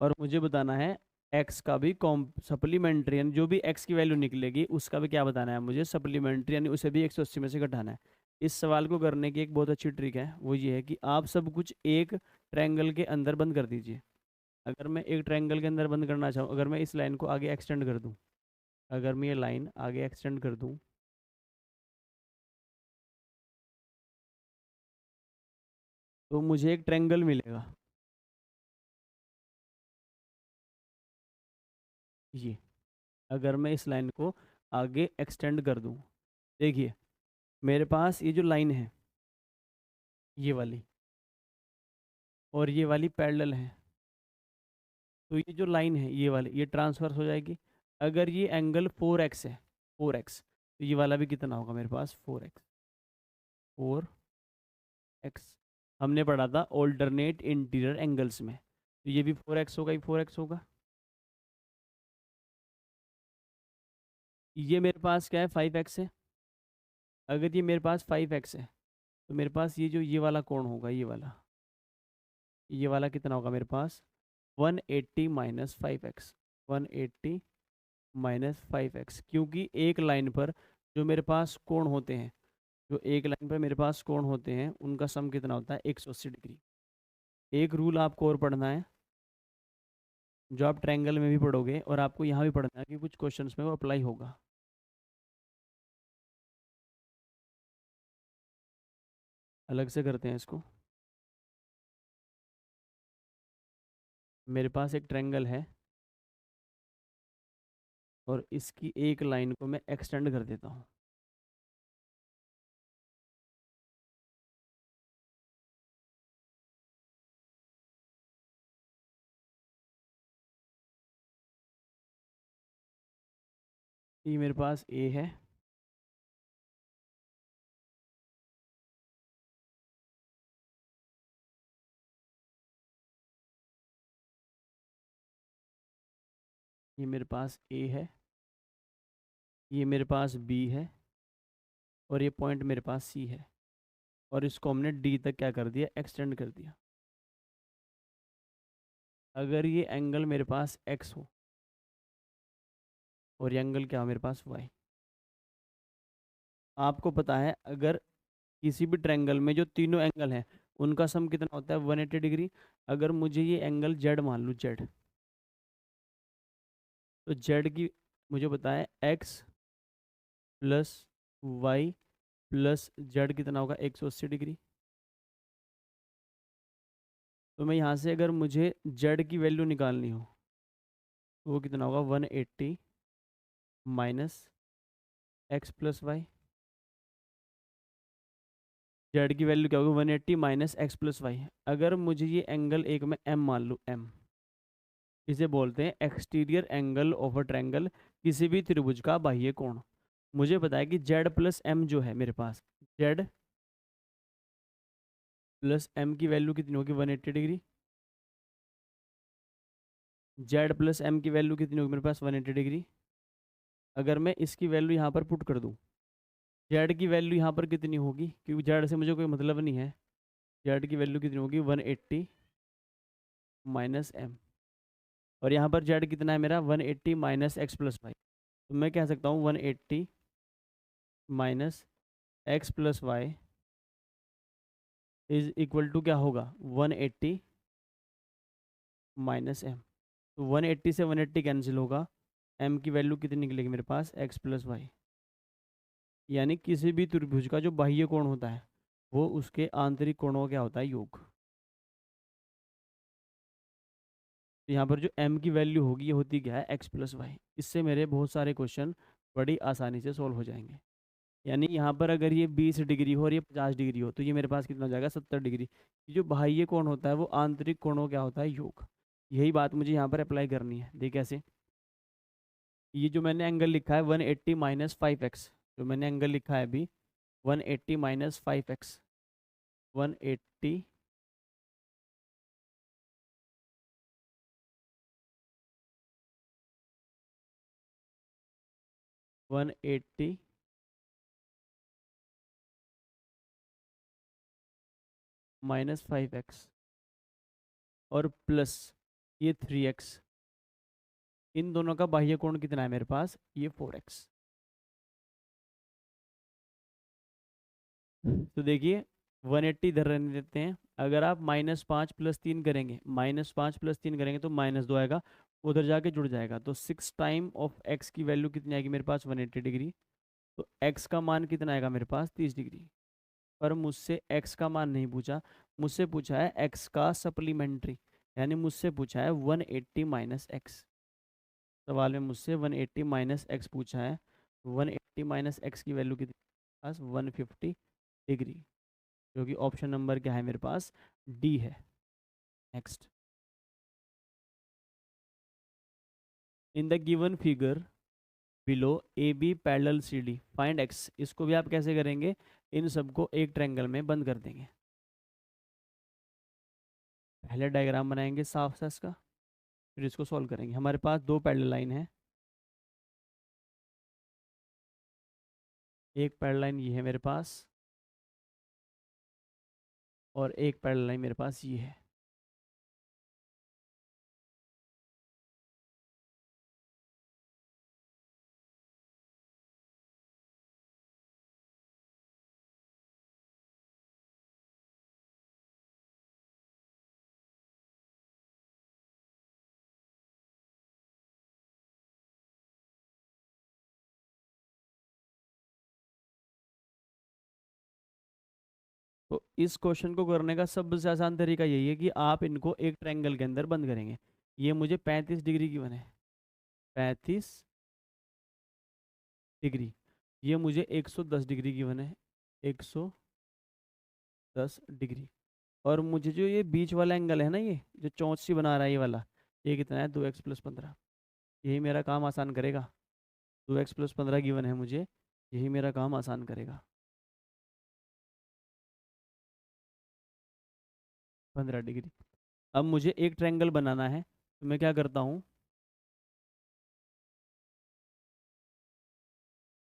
और मुझे बताना है x का भी सप्लीमेंट्री, यानी जो भी x की वैल्यू निकलेगी उसका भी क्या बताना है मुझे, सप्लीमेंट्री, यानी उसे भी 180 में से घटाना है। इस सवाल को करने की एक बहुत अच्छी ट्रिक है, वो ये है कि आप सब कुछ एक ट्रायंगल के अंदर बंद कर दीजिए। अगर मैं एक ट्रायंगल के अंदर बंद करना चाहूँ, अगर मैं इस लाइन को आगे एक्सटेंड कर दूँ, अगर मैं ये लाइन आगे एक्सटेंड कर दूँ, तो मुझे एक ट्रायंगल मिलेगा, ये। अगर मैं इस लाइन को आगे एक्सटेंड कर दूँ, देखिए मेरे पास ये जो लाइन है ये वाली, और ये वाली पैरेलल है, तो ये जो लाइन है ये वाली, ये ट्रांसफर्स हो जाएगी। अगर ये एंगल 4x है, 4x, तो ये वाला भी कितना होगा मेरे पास, 4x। 4x हमने पढ़ा था ऑल्टरनेट इंटीरियर एंगल्स में, तो ये भी 4x होगा, ये 4x होगा। ये मेरे पास क्या है, 5x है। अगर ये मेरे पास 5x है, तो मेरे पास ये जो ये वाला कोण होगा, ये वाला कितना होगा मेरे पास, 180 माइनस 5x, 180 -5x, क्योंकि एक लाइन पर जो मेरे पास कोण होते हैं, जो एक लाइन पर मेरे पास कोण होते हैं उनका सम कितना होता है 180 डिग्री। एक रूल आपको और पढ़ना है जो आप ट्रायंगल में भी पढ़ोगे और आपको यहाँ भी पढ़ना है कि कुछ क्वेश्चंस में वो अप्लाई होगा। अलग से करते हैं इसको। मेरे पास एक ट्रायंगल है और इसकी एक लाइन को मैं एक्सटेंड कर देता हूँ। ये मेरे पास ए है, ये मेरे पास ए है, ये मेरे पास बी है और ये पॉइंट मेरे पास सी है, और इसको हमने डी तक क्या कर दिया, एक्सटेंड कर दिया। अगर ये एंगल मेरे पास एक्स हो और ये एंगल क्या हो मेरे पास वाई, आपको पता है अगर किसी भी ट्रायंगल में जो तीनों एंगल हैं उनका सम कितना होता है 180 डिग्री। अगर मुझे ये एंगल जेड मान लूँ, जेड, तो जेड की मुझे पता है X plus Y plus Z कितना होगा 180 डिग्री। तो मैं यहाँ से अगर मुझे जेड की वैल्यू निकालनी हो तो वो कितना होगा 180 minus X plus Y. Z की वैल्यू क्या होगी 180 माइनस एक्स प्लस वाई। अगर मुझे ये एंगल एक में एम मान लूँ, एम, इसे बोलते हैं exterior angle of a triangle, किसी भी त्रिभुज का बाह्य कोण। मुझे पता है कि जेड प्लस एम जो है मेरे पास, जेड प्लस एम की वैल्यू कितनी होगी 180 डिग्री। जेड प्लस एम की वैल्यू कितनी होगी मेरे पास 180 डिग्री। अगर मैं इसकी वैल्यू यहाँ पर पुट कर दूँ, जेड की वैल्यू यहाँ पर कितनी होगी, क्योंकि जेड से मुझे कोई मतलब नहीं है, जेड की वैल्यू कितनी होगी 180 माइनस एम, और यहाँ पर जेड कितना है मेरा 180 माइनस एक्स प्लस वाई। तो मैं कह सकता हूँ 180 minus X plus Y is equal to क्या होगा 180 माइनस एम। तो 180 से 180 कैंसिल होगा, एम की वैल्यू कितनी निकलेगी मेरे पास एक्स प्लस वाई। यानी किसी भी त्रिभुज का जो बाह्य कोण होता है वो उसके आंतरिक कोणों का क्या होता है, योग। तो यहाँ पर जो m की वैल्यू होगी ये होती क्या है x प्लस वाई। इससे मेरे बहुत सारे क्वेश्चन बड़ी आसानी से सॉल्व हो जाएंगे। यानी यहाँ पर अगर ये 20 डिग्री हो और ये 50 डिग्री हो तो ये मेरे पास कितना हो जाएगा 70 डिग्री। ये जो बाह्य कोण होता है वो आंतरिक कोणों क्या होता है, योग। यही बात मुझे यहाँ पर अप्लाई करनी है। देख कैसे, ये जो मैंने एंगल लिखा है 180 माइनस 5x, जो मैंने एंगल लिखा है अभी 180 माइनस 5x, 180 180 माइनस 5x और प्लस ये 3x, इन दोनों का बाह्य कोण कितना है मेरे पास, ये 4x। तो देखिए 180 इधर रहने देते हैं। अगर आप -5 + 3 करेंगे, -5 + 3 करेंगे तो -2 आएगा, उधर जाके जुड़ जाएगा। तो 6 टाइम ऑफ x की वैल्यू कितनी आएगी मेरे पास 180 डिग्री। तो x का मान कितना आएगा मेरे पास 30 डिग्री। पर मुझसे x का मान नहीं पूछा, मुझसे पूछा है x का सप्लीमेंट्री, यानी मुझसे पूछा है 180 माइनस एक्स। सवाल में मुझसे 180 माइनस एक्स पूछा है। 180 माइनस एक्स की वैल्यू कितनी पास 150 डिग्री, जो कि ऑप्शन नंबर क्या है मेरे पास, डी है। Next, in the given figure below A B parallel C D find X. इसको भी आप कैसे करेंगे, इन सबको एक ट्रायंगल में बंद कर देंगे। पहले डायग्राम बनाएंगे साफ सा इसका, फिर इसको सॉल्व करेंगे। हमारे पास दो पैरेलल लाइन है, एक पैरेलल लाइन ये है मेरे पास और एक पैरेलल लाइन मेरे पास ये है। इस क्वेश्चन को करने का सबसे आसान तरीका यही है कि आप इनको एक ट्रायंगल के अंदर बंद करेंगे। ये मुझे 35 डिग्री की बने, 35 डिग्री। ये मुझे 110 डिग्री की बने, 110 डिग्री। और मुझे जो ये बीच वाला एंगल है ना, ये जो चौंच सी बना रहा है ये वाला, ये कितना है? 2x+15। यही मेरा काम आसान करेगा। 2x+15 गिवन है मुझे, यही मेरा काम आसान करेगा। 15 डिग्री। अब मुझे एक ट्रायंगल बनाना है, तो मैं क्या करता हूँ,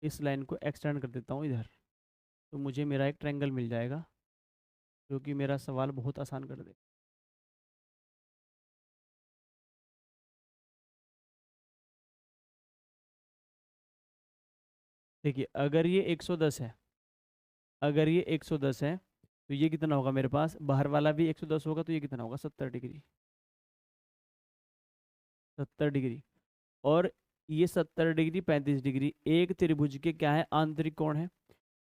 इस लाइन को एक्सटेंड कर देता हूँ इधर, तो मुझे मेरा एक ट्रायंगल मिल जाएगा, जो कि मेरा सवाल बहुत आसान कर दे। देखिए, अगर ये 110 है, अगर ये 110 है, तो ये कितना होगा मेरे पास? बाहर वाला भी 110 होगा, तो ये कितना होगा? 70 डिग्री। 70 डिग्री। और ये 70 डिग्री, 35 डिग्री एक त्रिभुज के क्या है? आंतरिक कोण है।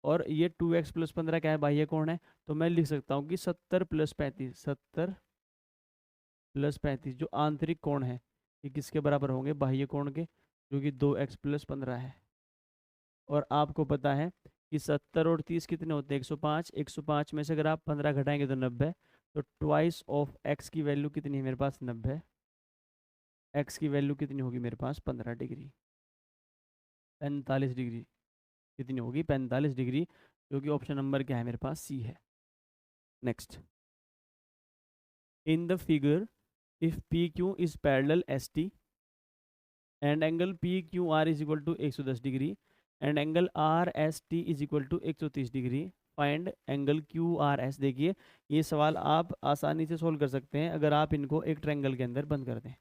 और ये 2x+15 क्या है? बाह्य कोण है। तो मैं लिख सकता हूँ कि 70+35, 70+35 जो आंतरिक कोण है, ये किसके बराबर होंगे? बाह्य कोण के, जो कि 2x+15 है। और आपको पता है कि 70 और 30 कितने होते हैं? 105। 105 में से अगर आप 15 घटाएंगे तो 90। तो ट्वाइस ऑफ x की वैल्यू कितनी है मेरे पास? 90। x की वैल्यू कितनी होगी मेरे पास? 15 डिग्री, 45 डिग्री। कितनी होगी? 45 डिग्री, जो कि ऑप्शन नंबर क्या है मेरे पास? सी है। Next, in the figure if P Q is parallel S T and angle P Q R is equal to 110 degree and angle R S T is equal to 130 degree, find angle Q R S. देखिए, ये सवाल आप आसानी से solve कर सकते हैं अगर आप इनको एक ट्रायंगल के अंदर बंद कर दें।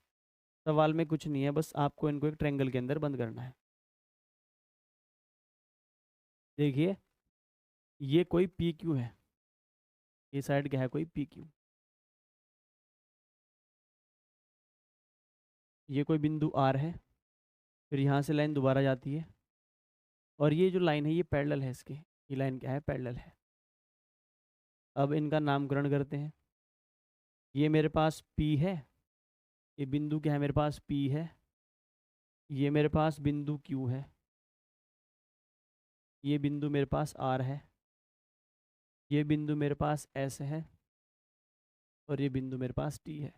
सवाल में कुछ नहीं है, बस आपको इनको एक ट्रायंगल के अंदर बंद करना है। देखिए, ये कोई पी क्यू है, ये साइड क्या है? कोई पी क्यू। ये कोई बिंदु आर है, फिर यहाँ से लाइन दोबारा जाती है, और ये जो लाइन है ये पैरेलल है इसके। ये लाइन क्या है? पैरेलल है। अब इनका नामकरण करते हैं। ये मेरे पास P है, ये बिंदु क्या है मेरे पास? P है। ये मेरे पास बिंदु Q है, ये बिंदु मेरे पास R है, ये बिंदु मेरे पास S है, और ये बिंदु मेरे पास T है।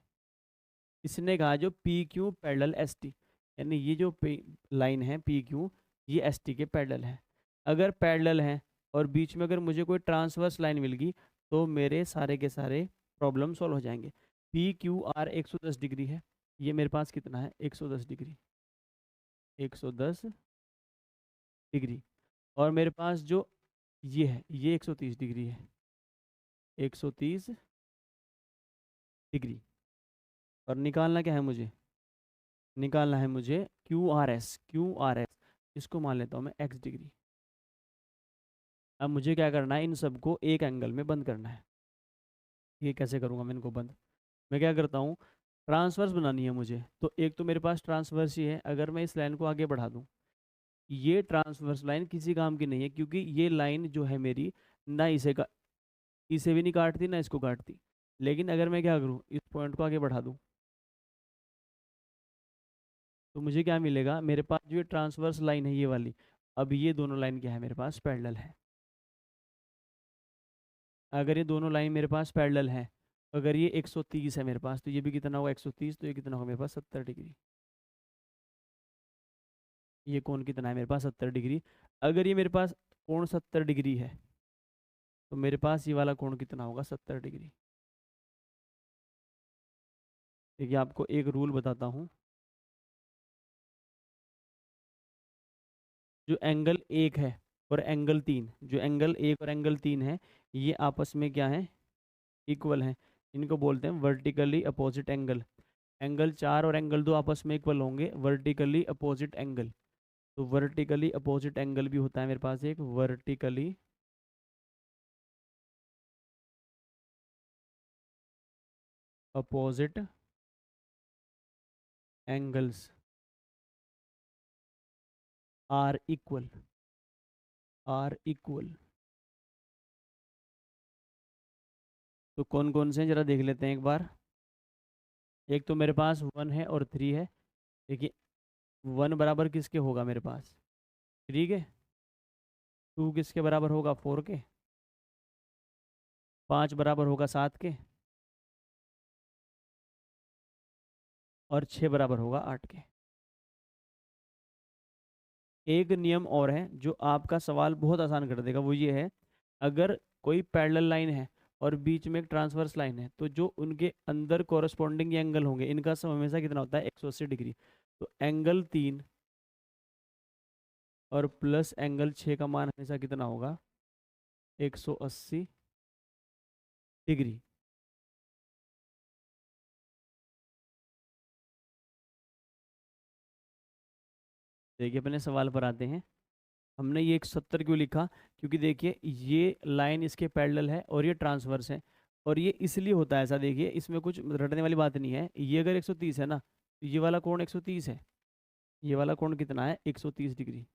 इसने कहा जो P Q parallel S T, यानी ये जो लाइन है पी क्यू, ये एस टी के पैरेलल है। अगर पैरेलल है और बीच में अगर मुझे कोई ट्रांसवर्स लाइन मिल गई, तो मेरे सारे के सारे प्रॉब्लम सॉल्व हो जाएंगे। पी क्यू आर 110 डिग्री है, ये मेरे पास कितना है? 110 डिग्री, 110 डिग्री। और मेरे पास जो ये है, ये 130 डिग्री है, 130 डिग्री। और निकालना क्या है मुझे? निकालना है मुझे Q R S. Q R S, इसको मान लेता हूँ मैं एक्स डिग्री। अब मुझे क्या करना है? इन सबको एक एंगल में बंद करना है। ये कैसे करूँगा मैं इनको बंद? मैं क्या करता हूँ, ट्रांसवर्स बनानी है मुझे। तो एक तो मेरे पास ट्रांसवर्स ही है, अगर मैं इस लाइन को आगे बढ़ा दूँ, ये ट्रांसवर्स लाइन किसी काम की नहीं है, क्योंकि ये लाइन जो है मेरी, ना इसे भी नहीं काटती, ना इसको काटती। लेकिन अगर मैं क्या करूँ, इस पॉइंट को आगे बढ़ा दूँ, तो मुझे क्या मिलेगा? मेरे पास जो ये ट्रांसवर्स लाइन है ये वाली, अब ये दोनों लाइन क्या है मेरे पास? पैरेलल है। अगर ये दोनों लाइन मेरे पास पैरेलल है, अगर ये 130 है मेरे पास, तो ये भी कितना होगा? 130। तो ये कितना होगा मेरे पास? 70 डिग्री। ये कोण कितना है मेरे पास? 70 डिग्री। अगर ये मेरे पास कोण 70 डिग्री है, तो मेरे पास ये वाला कोण कितना होगा? 70 डिग्री। देखिए, आपको एक रूल बताता हूँ। जो एंगल एक है और एंगल तीन, जो एंगल एक और एंगल तीन है, ये आपस में क्या है? इक्वल है। इनको बोलते हैं वर्टिकली अपोजिट एंगल। एंगल चार और एंगल दो आपस में इक्वल होंगे, वर्टिकली अपोजिट एंगल। तो वर्टिकली अपोजिट एंगल भी होता है मेरे पास एक, vertically opposite angles are equal, are equal. तो कौन कौन से हैं जरा देख लेते हैं एक बार। एक तो मेरे पास 1 है और 3 है। देखिए 1 बराबर किसके होगा मेरे पास, 3 के। 2 किसके बराबर होगा, 4 के। 5 बराबर होगा 7 के। और 6 बराबर होगा 8 के। एक नियम और है जो आपका सवाल बहुत आसान कर देगा, वो ये है, अगर कोई पैरेलल लाइन है और बीच में एक ट्रांसवर्स लाइन है, तो जो उनके अंदर कॉरस्पॉन्डिंग एंगल होंगे, इनका सम हमेशा कितना होता है, 180 डिग्री। तो एंगल 3 और प्लस एंगल 6 का मान हमेशा कितना होगा, 180 डिग्री। देखिए अपने सवाल पर आते हैं। हमने ये 170 क्यों लिखा, क्योंकि देखिए ये लाइन इसके पैरेलल है और ये ट्रांसवर्स है। और ये इसलिए होता है ऐसा, देखिए इसमें कुछ रटने वाली बात नहीं है। ये अगर 130 है ना, तो ये वाला कोण 130 है। ये वाला कोण कितना है, 130 डिग्री।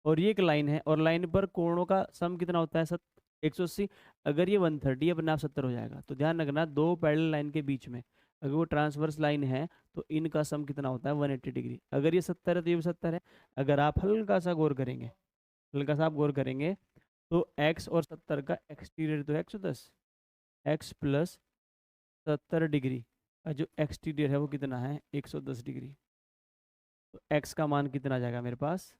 और ये एक लाइन है, और लाइन पर कोणों का सम कितना होता है, 180। अगर ये 130 अपने आप 70 हो जाएगा। तो ध्यान रखना, दो पैरेलल लाइन के बीच में अगर वो ट्रांसवर्स लाइन है, तो इनका सम कितना होता है, 180 डिग्री। अगर ये 70 है तो ये भी 70 है। अगर आप हल्का सा गौर करेंगे, हल्का सा आप गौर करेंगे, तो x और 70 का एक्सटीरियर तो है 110। x प्लस 70 डिग्री का जो एक्सटीरियर है वो कितना है, 110 डिग्री। तो x का मान कितना आ जाएगा मेरे पास,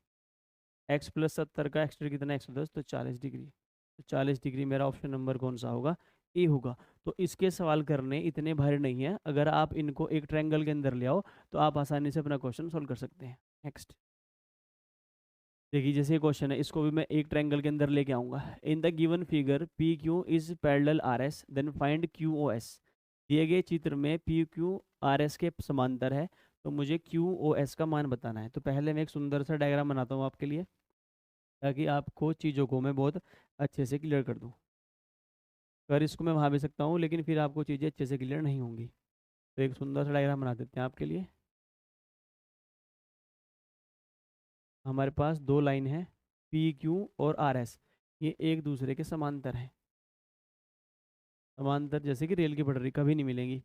x प्लस 70 का एक्सटीरियर कितना है, 110, तो 40 डिग्री। तो 40 डिग्री मेरा ऑप्शन नंबर कौन सा होगा, ए होगा। तो इसके सवाल करने इतने भारी नहीं है, अगर आप इनको एक ट्रायंगल के अंदर ले आओ तो आप आसानी से अपना क्वेश्चन सोल्व कर सकते हैं। नेक्स्ट देखिए, जैसे क्वेश्चन है, इसको भी मैं एक ट्रायंगल के अंदर लेके आऊंगा। In the given figure P Q is parallel R S, then find Q O S. दिए गए चित्र में पी क्यू आर एस के समांतर है, तो मुझे क्यू ओ एस का मान बताना है। तो पहले मैं एक सुंदर सा डायग्राम बनाता हूँ आपके लिए, ताकि आपको चीज़ों को मैं बहुत अच्छे से क्लियर कर दूँ। अगर इसको मैं वहाँ भी सकता हूँ, लेकिन फिर आपको चीज़ें अच्छे से क्लियर नहीं होंगी। तो एक सुंदर सा डायग्राम बना देते हैं आपके लिए। हमारे पास दो लाइन है, पी क्यू और आर एस। ये एक दूसरे के समांतर हैं। समांतर जैसे कि रेल की पटरी, कभी नहीं मिलेंगी।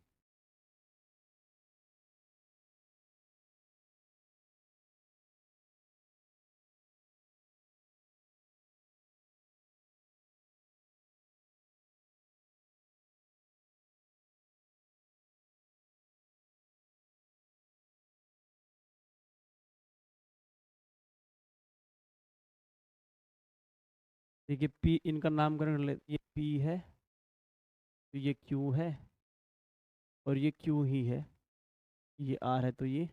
देखिए पी, इनका नामकरण कर ले, ये पी है, तो ये क्यू है, और ये क्यू ही है। ये आर है, तो ये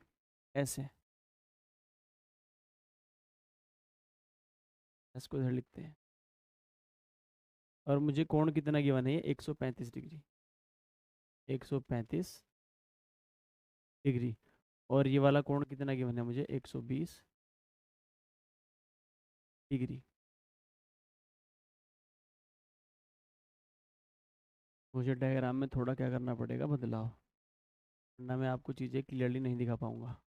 एस है। एस को इधर लिखते हैं। और मुझे कोण कितना गिवन है, ये 135 डिग्री। 135 डिग्री। और ये वाला कोण कितना गिवन है मुझे, 120 डिग्री। मुझे डायग्राम में थोड़ा क्या करना पड़ेगा, बदलाव, वरना मैं आपको चीज़ें क्लियरली नहीं दिखा पाऊंगा।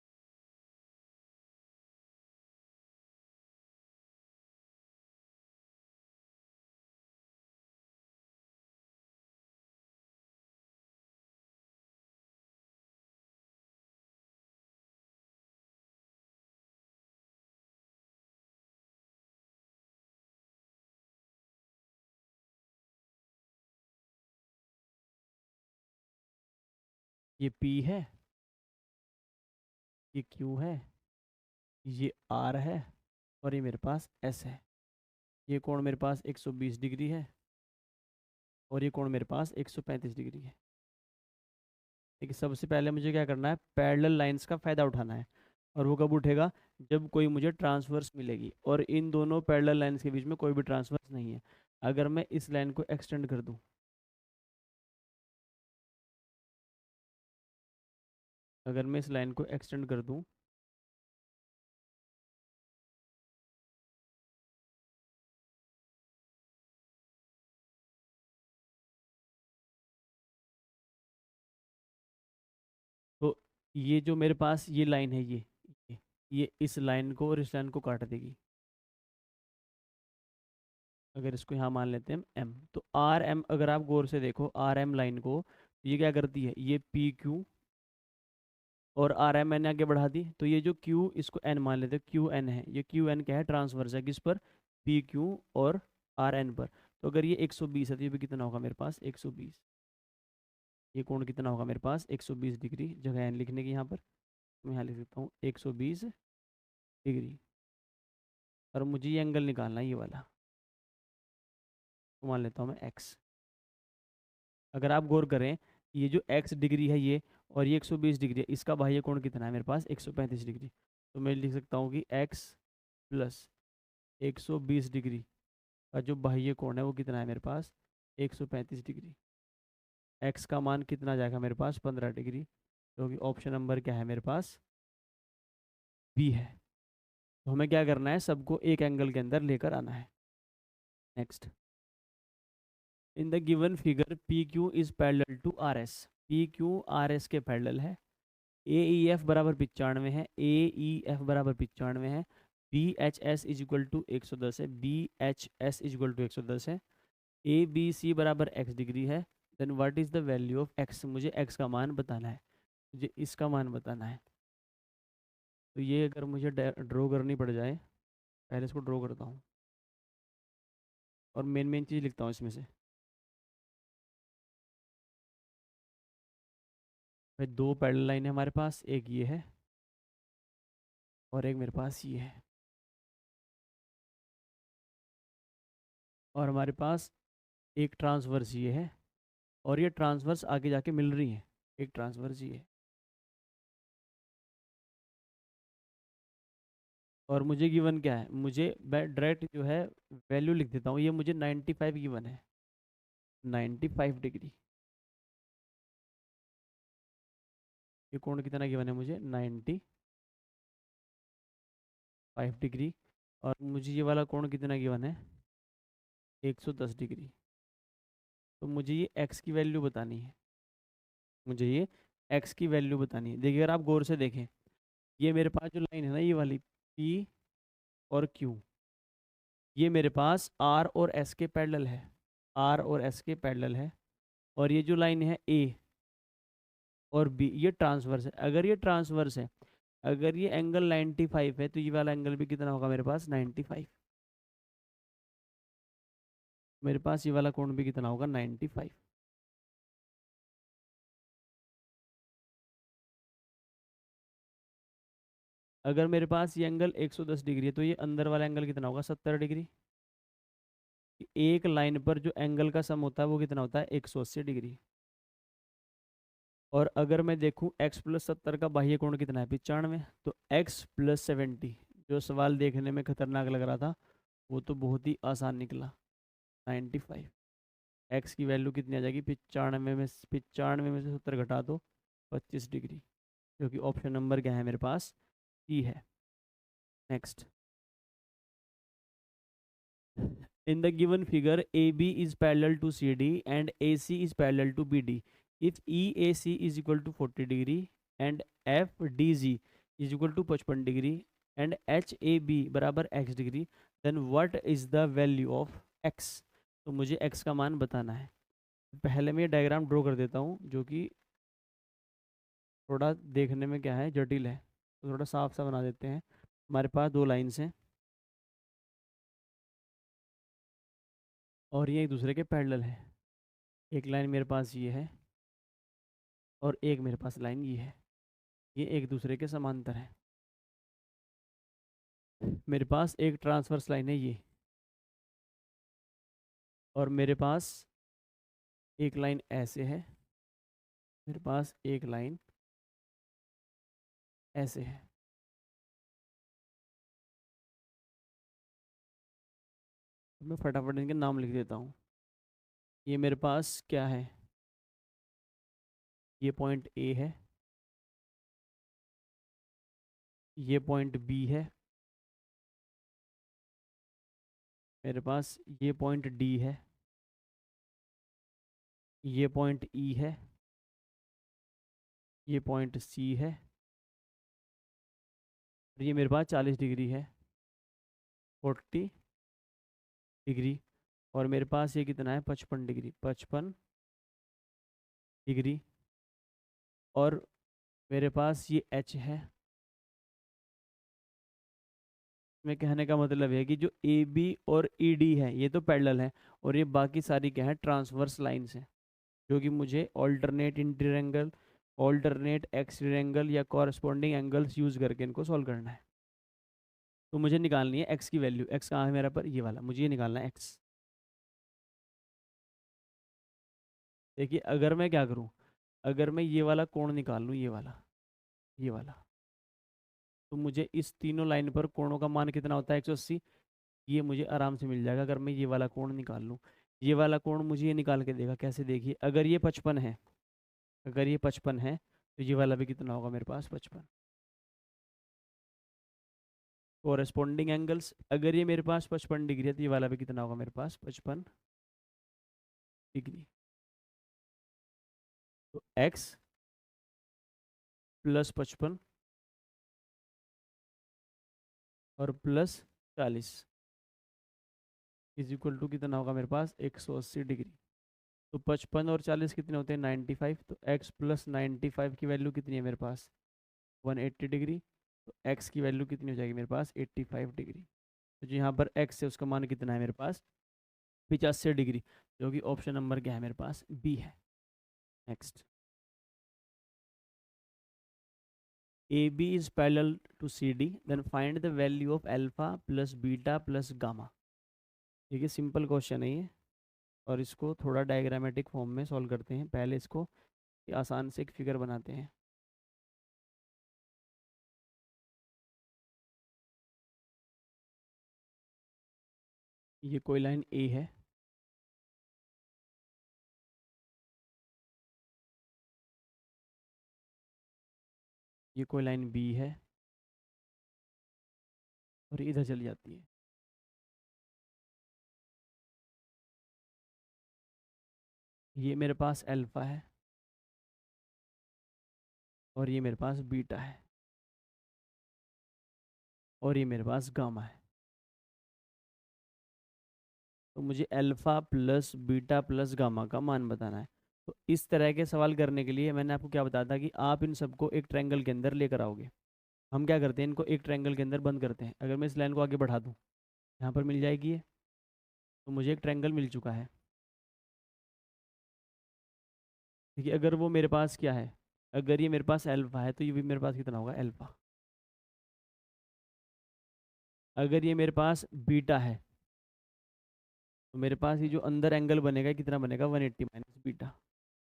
ये पी है, ये क्यू है, ये आर है, और ये मेरे पास एस है। ये कोण मेरे पास 120 डिग्री है, और ये कोण मेरे पास 135 डिग्री है। देखिए सबसे पहले मुझे क्या करना है, पैरेलल लाइंस का फ़ायदा उठाना है। और वो कब उठेगा, जब कोई मुझे ट्रांसवर्स मिलेगी और इन दोनों पैरेलल लाइंस के बीच में कोई भी ट्रांसवर्स नहीं है। अगर मैं इस लाइन को एक्सटेंड कर दूं, अगर मैं इस लाइन को एक्सटेंड कर दूं, तो ये जो मेरे पास ये लाइन है, ये ये इस लाइन को और इस लाइन को काट देगी। अगर इसको यहाँ मान लेते हैं एम, तो आर एम अगर आप गौर से देखो आर एम लाइन को, तो ये क्या करती है, ये पी क्यू और आर एम मैंने आगे बढ़ा दी, तो ये जो क्यू इसको एन मान लेते हैं, क्यू एन है, ये क्यू एन क्या है, ट्रांसवर्स है किस पर, पी क्यू और आर एन पर। तो अगर ये 120 है तो ये भी कितना होगा मेरे पास 120, ये कोण कितना होगा मेरे पास 120 डिग्री, जगह एन लिखने की यहाँ पर मैं यहाँ लिख सकता हूँ 120 डिग्री। और मुझे ये एंगल निकालना है ये वाला, तो मान लेता हूँ मैं एक्स। अगर आप गौर करें, ये जो एक्स डिग्री है ये, और ये 120 डिग्री है, इसका बाह्य कोण कितना है मेरे पास 135 डिग्री। तो मैं लिख सकता हूँ कि एक्स प्लस 120 डिग्री का जो बाह्य कोण है वो कितना है मेरे पास 135 डिग्री। एक्स का मान कितना जाएगा मेरे पास 15 डिग्री, क्योंकि ऑप्शन नंबर क्या है मेरे पास बी है। तो हमें क्या करना है, सबको एक एंगल के अंदर लेकर आना है। Next, in the given figure P Q is parallel to R S, P Q R S के पैरेलल है। ए ई एफ बराबर 95 है, ए ई एफ बराबर 95 है, B H S is equal to 110 है, B H S is equal to 110 है, A B C बराबर X degree है। Then what is the value of X, मुझे एक्स का मान बताना है, मुझे इसका मान बताना है। तो ये अगर मुझे ड्रॉ करनी पड़ जाए, पहले इसको ड्रॉ करता हूँ और मेन मेन चीज़ लिखता हूँ इसमें से। भाई दो पैरेलल लाइन है हमारे पास, एक ये है और एक मेरे पास ये है, और हमारे पास एक ट्रांसवर्स ये है, और ये ट्रांसवर्स आगे जाके मिल रही है, एक ट्रांसवर्स ये है। और मुझे गिवन क्या है, मुझे डायरेक्ट जो है वैल्यू लिख देता हूँ, ये मुझे 95 गिवन है, 95 डिग्री। ये कोण कितना गिवन है मुझे 95 डिग्री, और मुझे ये वाला कोण कितना गिवन है 110 डिग्री। तो मुझे ये एक्स की वैल्यू बतानी है, मुझे ये एक्स की वैल्यू बतानी है। देखिए अगर आप गौर से देखें, ये मेरे पास जो लाइन है ना, ये वाली पी और क्यू, ये मेरे पास आर और एस के पैरेलल है, आर और एस के पैरेलल है। और ये जो लाइन है ए और बी, ये ट्रांसवर्स है। अगर ये ट्रांसवर्स है, अगर ये एंगल 95 है, तो ये वाला एंगल भी कितना होगा मेरे पास 95। मेरे पास ये वाला कोण भी कितना होगा 95। अगर मेरे पास ये एंगल 110 डिग्री है, तो ये अंदर वाला एंगल कितना होगा 70 डिग्री। एक लाइन पर जो एंगल का सम होता है वो कितना होता है 180 डिग्री। और अगर मैं देखूं x प्लस 70 का बाह्य कोण कितना है 95, तो x प्लस 70, जो सवाल देखने में खतरनाक लग रहा था वो तो बहुत ही आसान निकला 95। x की वैल्यू कितनी आ जाएगी 95 में से 70 घटा दो 25 डिग्री, जो कि ऑप्शन नंबर क्या है मेरे पास ई है। Next, in the given figure AB is parallel to CD and AC is parallel to BD. If EAC is equal to 40 degree and FDG is equal to 55 degree and HAB बराबर x degree, then what is the value of x? तो मुझे x का मान बताना है। पहले मैं ये डायग्राम ड्रॉ कर देता हूँ, जो कि थोड़ा देखने में क्या है जटिल है, तो थोड़ा साफ सा बना देते हैं। हमारे पास दो लाइन्स हैं और ये एक दूसरे के पैरेलल है। एक लाइन मेरे पास ये है और एक मेरे पास लाइन ये है, ये एक दूसरे के समांतर है। मेरे पास एक ट्रांसवर्स लाइन है ये, और मेरे पास एक लाइन ऐसे है, मेरे पास एक लाइन ऐसे है। तो मैं फटाफट इनके नाम लिख देता हूँ। ये मेरे पास क्या है, ये पॉइंट ए है, ये पॉइंट बी है, मेरे पास ये पॉइंट डी है, ये पॉइंट ई है, ये पॉइंट सी है, और ये मेरे पास 40 डिग्री है, 40 डिग्री। और मेरे पास ये कितना है 55 डिग्री, 55 डिग्री। और मेरे पास ये एच है। मैं कहने का मतलब है कि जो ए बी और ई डी है ये तो पैरेलल है, और ये बाकी सारी क्या है ट्रांसवर्स लाइंस हैं, जो कि मुझे ऑल्टरनेट इंटीरियर, ऑल्टरनेट एक्सटीरियर या कॉरस्पॉन्डिंग एंगल्स यूज करके इनको सॉल्व करना है। तो मुझे निकालनी है एक्स की वैल्यू। एक्स कहाँ है मेरा पर, ये वाला, मुझे ये निकालना है एक्स। देखिए अगर मैं क्या करूँ, अगर मैं ये वाला कोण निकाल लूँ, ये वाला, तो मुझे इस तीनों लाइन पर कोणों का मान कितना होता है 180। ये मुझे आराम से मिल जाएगा अगर मैं ये वाला कोण निकाल लूँ। ये वाला कोण मुझे ये निकाल के देगा कैसे, देखिए अगर ये 55 है, अगर ये 55 है तो ये वाला भी कितना होगा मेरे पास 55। कोरेस्पॉन्डिंग एंगल्स, अगर ये मेरे पास 55 डिग्री है तो ये वाला भी कितना होगा मेरे पास 55 डिग्री। तो एक्स प्लस 55 और प्लस 40 इज इक्वल टू कितना होगा मेरे पास 180 डिग्री। तो 55 और 40 कितने होते हैं 95। तो x प्लस 95 की वैल्यू कितनी है मेरे पास 180 डिग्री। तो x की वैल्यू कितनी हो जाएगी मेरे पास 85 डिग्री। तो जो यहाँ पर x है उसका मान कितना है मेरे पास 85 डिग्री, जो कि ऑप्शन नंबर क्या है मेरे पास बी है। Next, A B is parallel to C D, then find the value of alpha plus beta plus gamma. देखिए सिंपल क्वेश्चन है ये, और इसको थोड़ा डायग्रामेटिक फॉर्म में सॉल्व करते हैं। पहले इसको आसान से एक फिगर बनाते हैं। ये कोई लाइन ए है, ये कोई लाइन बी है, और ये इधर चली जाती है। ये मेरे पास अल्फा है और ये मेरे पास बीटा है और ये मेरे पास गामा है। तो मुझे alpha plus beta plus gamma का मान बताना है। तो इस तरह के सवाल करने के लिए मैंने आपको क्या बताया था कि आप इन सबको एक ट्रायंगल के अंदर लेकर आओगे। हम क्या करते हैं, इनको एक ट्रायंगल के अंदर बंद करते हैं। अगर मैं इस लाइन को आगे बढ़ा दूँ, यहाँ पर मिल जाएगी ये। तो मुझे एक ट्रायंगल मिल चुका है। देखिए अगर वो मेरे पास क्या है, अगर ये मेरे पास अल्फा है तो ये भी मेरे पास कितना होगा अल्फा। अगर ये मेरे पास बीटा है तो मेरे पास ये जो अंदर एंगल बनेगा कितना बनेगा 180 माइनस बीटा।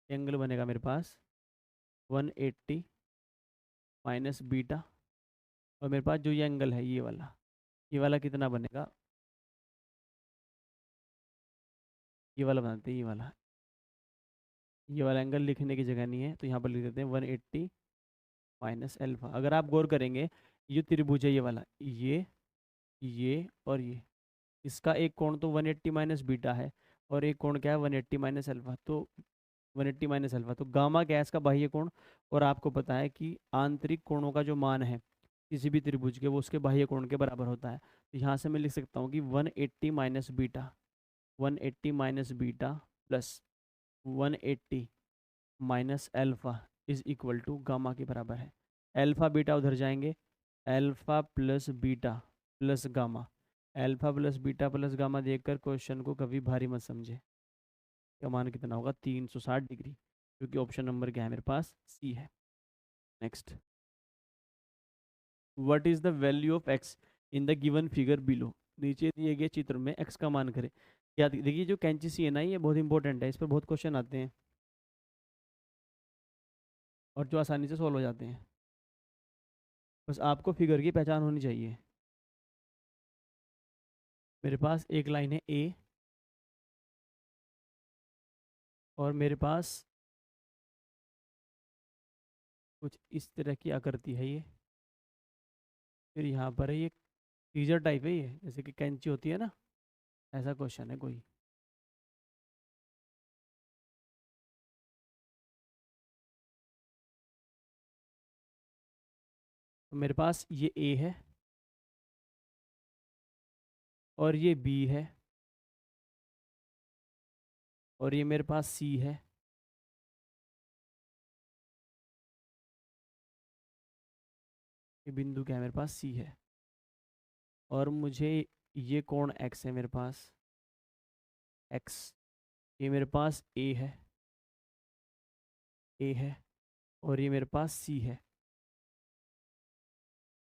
एंगल बनेगा मेरे पास 180 माइनस बीटा। और मेरे पास जो ये एंगल है ये वाला कितना बनेगा, ये वाला बनाते हैं, ये वाला एंगल लिखने की जगह नहीं है तो यहाँ पर लिख देते हैं 180 माइनस अल्फा। अगर आप गौर करेंगे ये त्रिभुज है, ये वाला, ये और ये, इसका एक कोण तो 180 माइनस बीटा है और एक कोण क्या है 180 माइनस अल्फा। तो 180 माइनस अल्फा तो गामा क्या है इसका बाह्य कोण। और आपको पता है कि आंतरिक कोणों का जो मान है किसी भी त्रिभुज के वो उसके बाह्य कोण के बराबर होता है। तो यहाँ से मैं लिख सकता हूँ कि 180 minus beta, 180 minus beta plus 180 minus alpha is equal to gamma के बराबर है। अल्फा बीटा उधर जाएंगे, alpha plus beta plus gamma. Alpha plus beta plus gamma देखकर क्वेश्चन को कभी भारी मत समझे। का मान कितना होगा 360 डिग्री, क्योंकि ऑप्शन नंबर क्या है मेरे पास सी है। Next, what is the value of x in the given figure below. नीचे दिए गए चित्र में एक्स का मान करें। क्या देखिए जो कैंची सी है ना ये बहुत इंपॉर्टेंट है, इस पर बहुत क्वेश्चन आते हैं और जो आसानी से सॉल्व हो जाते हैं। बस आपको फिगर की पहचान होनी चाहिए। मेरे पास एक लाइन है ए और मेरे पास कुछ इस तरह की आकृति है ये। फिर यहाँ पर है ये सीजर टाइप है ये, जैसे कि कैंची होती है ना, ऐसा क्वेश्चन है कोई। तो मेरे पास ये ए है और ये बी है और ये मेरे पास सी है। ये बिंदु क्या है मेरे पास, सी है। और मुझे ये कोण एक्स है मेरे पास, एक्स। ये मेरे पास ए है। और ये मेरे पास सी है।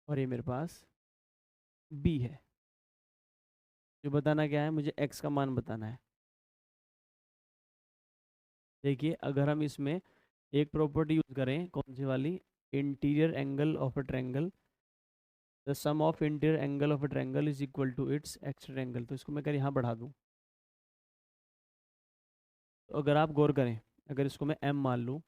और ये मेरे पास बी है। जो बताना क्या है, मुझे एक्स का मान बताना है। देखिए अगर हम इसमें एक प्रॉपर्टी यूज करें, कौन सी वाली, interior angle of a triangle, the sum of interior angle of a triangle is equal to its extra angle. तो इसको मैं अगर यहाँ बढ़ा दूँ, तो अगर आप गौर करें, अगर इसको मैं एम मान लूँ,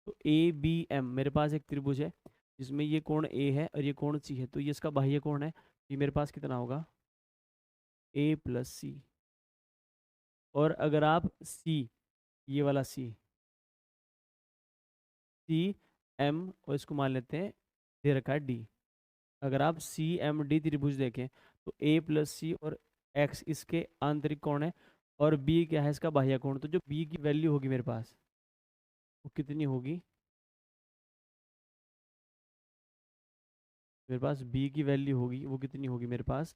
तो ए बी एम मेरे पास एक त्रिभुज है जिसमें ये कोण ए है और ये कोण सी है, तो ये इसका बाह्य कोण है। ये मेरे पास कितना होगा, ए प्लस सी। और अगर आप सी, ये वाला सी, सी एम, और इसको मान लेते हैं दे रखा है डी। अगर आप सी एम डी त्रिभुज देखें, तो ए प्लस सी और एक्स इसके आंतरिक कोण है, और बी क्या है, इसका बाह्य कोण। तो जो बी की वैल्यू होगी मेरे पास, वो कितनी होगी, मेरे पास बी की वैल्यू होगी, वो कितनी होगी मेरे पास,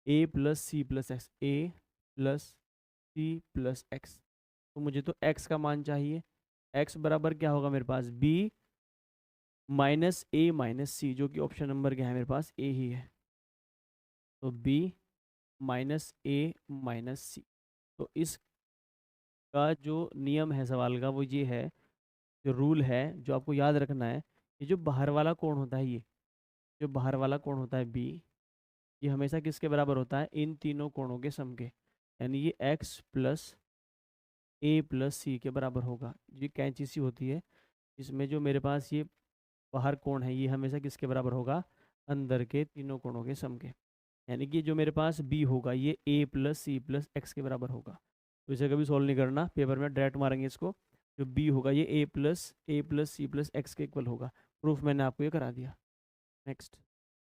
ए प्लस सी प्लस एक्स, ए प्लस सी प्लस एक्स। तो मुझे तो एक्स का मान चाहिए। एक्स बराबर क्या होगा मेरे पास, बी माइनस ए माइनस सी, जो कि ऑप्शन नंबर क्या है मेरे पास, ए ही है। तो बी माइनस ए माइनस सी। तो इसका जो नियम है सवाल का, वो ये है, जो रूल है जो आपको याद रखना है, ये जो बाहर वाला कोण होता है, ये जो बाहर वाला कोण होता है बी, ये हमेशा किसके बराबर होता है, इन तीनों कोणों के सम के। यानी ये एक्स प्लस ए प्लस सी के बराबर होगा। ये कैंची सी होती है, इसमें जो मेरे पास ये बाहर कोण है, ये हमेशा किसके बराबर होगा, अंदर के तीनों कोणों के सम के। यानी कि जो मेरे पास बी होगा, ये ए प्लस सी प्लस एक्स के बराबर होगा। तो इसे कभी सॉल्व नहीं करना, पेपर में डायरेक्ट मारेंगे इसको। जो बी होगा ये ए प्लस सी प्लस एक्स के इक्वल होगा। प्रूफ मैंने आपको ये करा दिया। Next,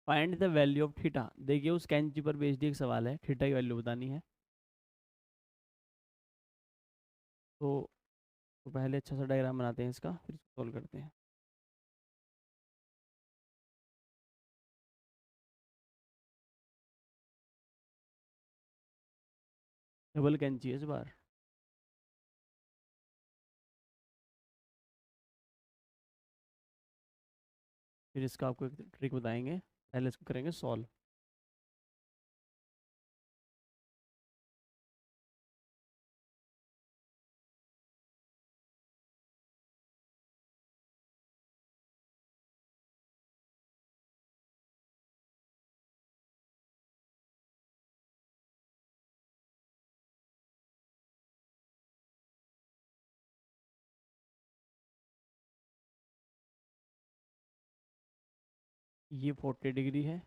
find the value of theta. देखिए उस कैंची पर बेस्ड एक सवाल है, थीटा की वैल्यू बतानी है। तो पहले अच्छा सा डायग्राम बनाते हैं इसका, फिर इसको सॉल्व करते हैं। डबल कैंची है इस बार। फिर इसका आपको एक ट्रिक बताएंगे, पहले इसको करेंगे सॉल्व। ये 40 डिग्री है,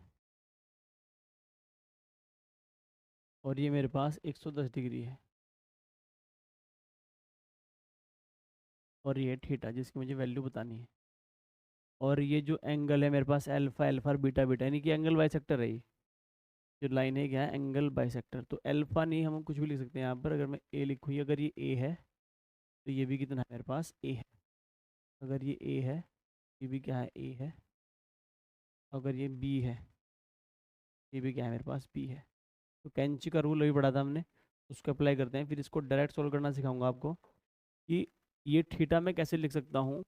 और ये मेरे पास 110 डिग्री है, और ये थीटा जिसकी मुझे वैल्यू बतानी है। और ये जो एंगल है मेरे पास, अल्फा अल्फा और बीटा बीटा, यानी कि एंगल बाइसेक्टर है ये। जो लाइन है क्या है, एंगल बाइसेक्टर। तो अल्फा नहीं, हम कुछ भी लिख सकते हैं यहाँ पर। अगर मैं ए लिखूँ, अगर ये ए है, तो ये भी कितना है मेरे पास, ए है। अगर ये ए है, ये भी क्या है, ए है। अगर ये बी है, ये भी क्या है मेरे पास, बी है। तो कैंची का रूल अभी पढ़ा था हमने, उसको अप्लाई करते हैं। फिर इसको डायरेक्ट सोल्व करना सिखाऊंगा आपको, कि ये थीटा मैं कैसे लिख सकता हूँ,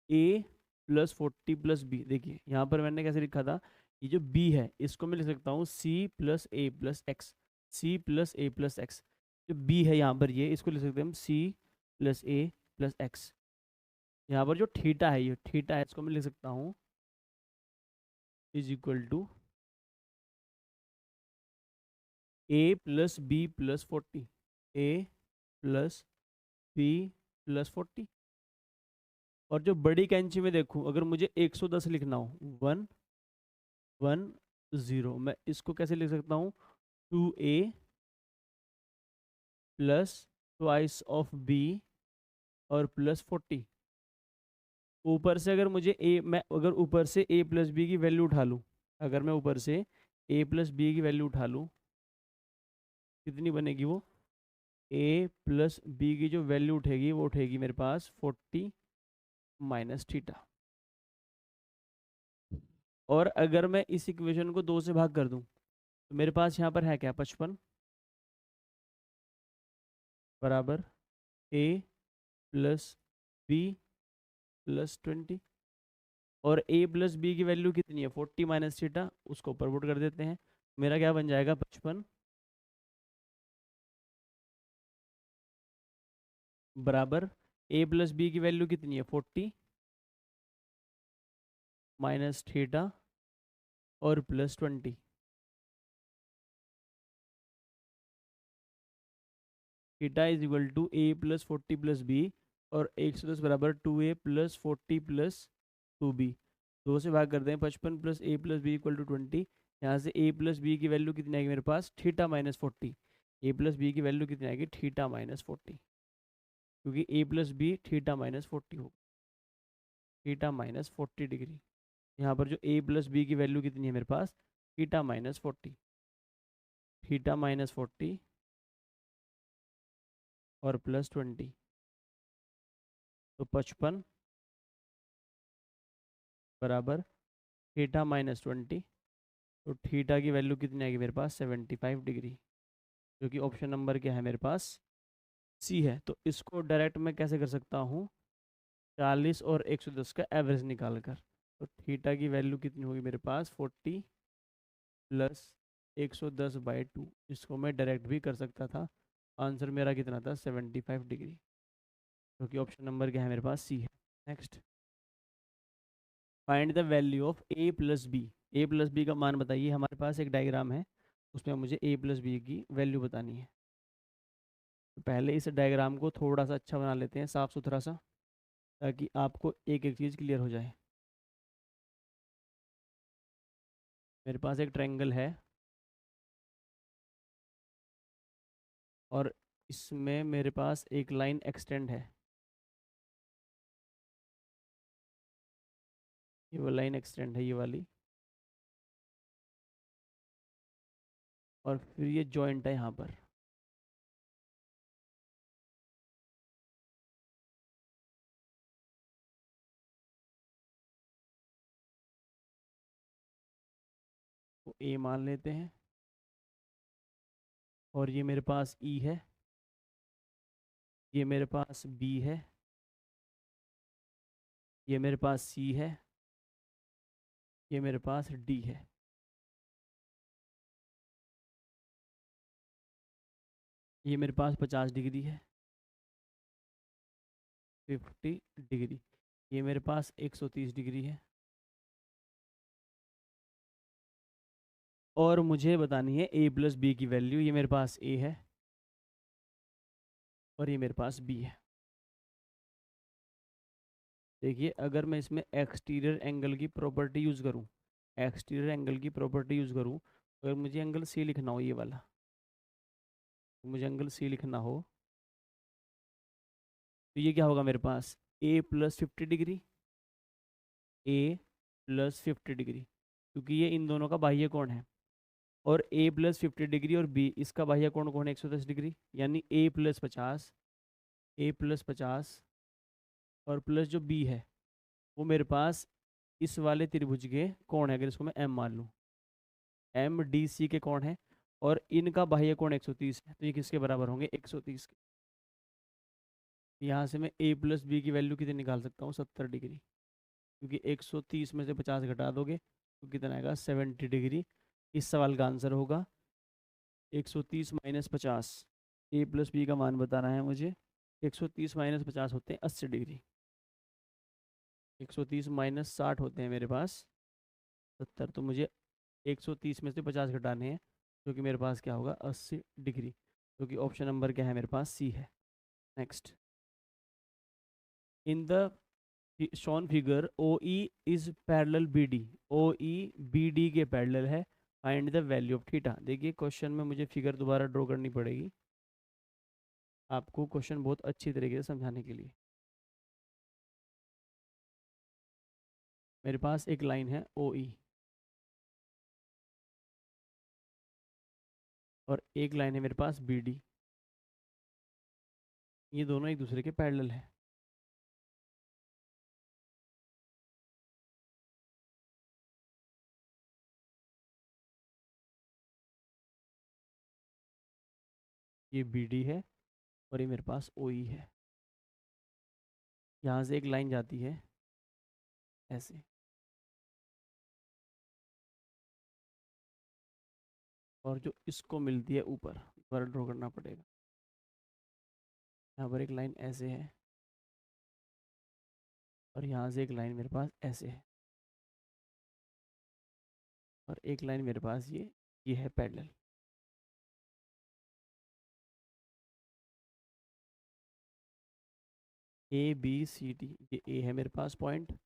ए प्लस 40 प्लस बी। देखिए यहाँ पर मैंने कैसे लिखा था, ये जो बी है इसको मैं लिख सकता हूँ C plus A plus x, C plus A plus x. जो बी है यहाँ पर, ये इसको लिख सकते हैं हम C plus A plus x. यहाँ पर जो थीटा है, ये थीटा है, इसको मैं लिख सकता हूँ is equal to A plus B plus 40, A plus B plus 40। और जो बड़ी कैंची में देखूँ, अगर मुझे 110 लिखना हो, 110, मैं इसको कैसे लिख सकता हूँ, 2a plus twice of B और प्लस 40। ऊपर से अगर मुझे ए, मैं अगर ऊपर से ए प्लस बी की वैल्यू उठा लूँ, अगर मैं ऊपर से ए प्लस बी की वैल्यू उठा लूँ, कितनी बनेगी वो, ए प्लस बी की जो वैल्यू उठेगी वो उठेगी मेरे पास 40 माइनस थीटा। और अगर मैं इस इक्वेशन को 2 से भाग कर दूं तो मेरे पास यहाँ पर है क्या, 55 बराबर ए प्लस बी प्लस 20। और ए प्लस बी की वैल्यू कितनी है, 40 माइनस थीटा, उसको ऊपर पुट कर देते हैं। मेरा क्या बन जाएगा, 55 बराबर ए प्लस बी की वैल्यू कितनी है, 40 माइनस थीटा और plus 20। Theta is equal to A plus 40 plus B, और 110 बराबर 2a प्लस 40 प्लस 2b। 2 से भाग करते हैं, 55 plus A plus B equal to 20। यहाँ से ए प्लस बी की वैल्यू कितनी आएगी मेरे पास, theta minus 40। A plus B की वैल्यू कितनी आएगी, थीटा माइनस 40, क्योंकि A plus B theta minus 40 होगा, थीटा माइनस 40 डिग्री। यहाँ पर जो ए प्लस बी की वैल्यू कितनी है मेरे पास, थीटा माइनस 40, थीटा माइनस 40 और प्लस 20, तो 55 बराबर थीटा माइनस 20। तो थीटा की वैल्यू कितनी आएगी मेरे पास, 75 डिग्री, जो कि ऑप्शन नंबर क्या है मेरे पास, सी है। तो इसको डायरेक्ट मैं कैसे कर सकता हूँ, 40 और 110 का एवरेज निकाल कर। तो थीटा की वैल्यू कितनी होगी मेरे पास, 40 प्लस 110/2। इसको मैं डायरेक्ट भी कर सकता था। आंसर मेरा कितना था, 75 डिग्री, जो कि ऑप्शन नंबर क्या है मेरे पास, सी है। Next, find the value of A plus B. A plus B का मान बताइए। हमारे पास एक डायग्राम है, उसमें मुझे ए प्लस बी की वैल्यू बतानी है। तो पहले इस डायग्राम को थोड़ा सा अच्छा बना लेते हैं, साफ़ सुथरा सा, ताकि आपको एक एक चीज़ क्लियर हो जाए। मेरे पास एक ट्रायंगल है और इसमें मेरे पास एक लाइन एक्सटेंड है, ये वो लाइन एक्सटेंड है, ये वाली, और फिर ये जॉइंट है यहाँ पर। तो ए मान लेते हैं, और ये मेरे पास ई है, ये मेरे पास बी है, ये मेरे पास सी है, ये मेरे पास डी है। ये मेरे पास 50 डिग्री है, 50 डिग्री। ये मेरे पास 130 डिग्री है। और मुझे बतानी है ए प्लस बी की वैल्यू। ये मेरे पास ए है और ये मेरे पास बी है। देखिए, अगर मैं इसमें एक्सटीरियर एंगल की प्रॉपर्टी यूज़ करूँ, एक्सटीरियर एंगल की प्रॉपर्टी यूज़ करूँ, अगर मुझे एंगल सी लिखना हो, ये वाला, तो मुझे एंगल सी लिखना हो, तो ये क्या होगा मेरे पास, ए प्लस 50 डिग्री, ए प्लस 50 डिग्री, क्योंकि ये इन दोनों का बाह्य कोण है। और ए प्लस 50 डिग्री और बी, इसका बाह्य कोण कौन है, 110 डिग्री, यानी ए प्लस 50, ए प्लस 50 और प्लस जो बी है वो मेरे पास इस वाले त्रिभुज के कोण है। अगर इसको मैं एम मान लूँ, एम डी सी के कोण है, और इनका बाह्य कोण 130 है, तो ये किसके बराबर होंगे, 130 के। यहाँ से मैं ए प्लस बी की वैल्यू कितनी निकाल सकता हूँ, 70 डिग्री, क्योंकि 130 में से 50 घटा दोगे तो कितना आएगा, 70 डिग्री। इस सवाल का आंसर होगा 130 माइनस 50। ए प्लस बी का मान बताना है मुझे। 130 माइनस 50 होते हैं 80 डिग्री, 130 माइनस 60 होते हैं मेरे पास 70। तो मुझे 130 में से 50 घटाने हैं, जो कि मेरे पास क्या होगा, 80 डिग्री, जो कि ऑप्शन नंबर क्या है मेरे पास, सी है। Next, in the shown figure O E is parallel B D, O E B D के पैरेलल है, find the value of theta. देखिए, क्वेश्चन में मुझे फिगर दोबारा ड्रॉ करनी पड़ेगी आपको क्वेश्चन बहुत अच्छी तरीके से समझाने के लिए। मेरे पास एक लाइन है ओ ई, और एक लाइन है मेरे पास बी डी। ये दोनों एक दूसरे के पैरेलल है। ये बी डी है और ये मेरे पास ओ ई है। यहाँ से एक लाइन जाती है ऐसे, और जो इसको मिलती है ऊपर, दोबारा ड्रॉ करना पड़ेगा। यहाँ पर एक लाइन ऐसे है और यहाँ से एक लाइन मेरे पास ऐसे है, और एक लाइन मेरे पास ये है parallel. A B C D, ये ए है मेरे पास पॉइंट,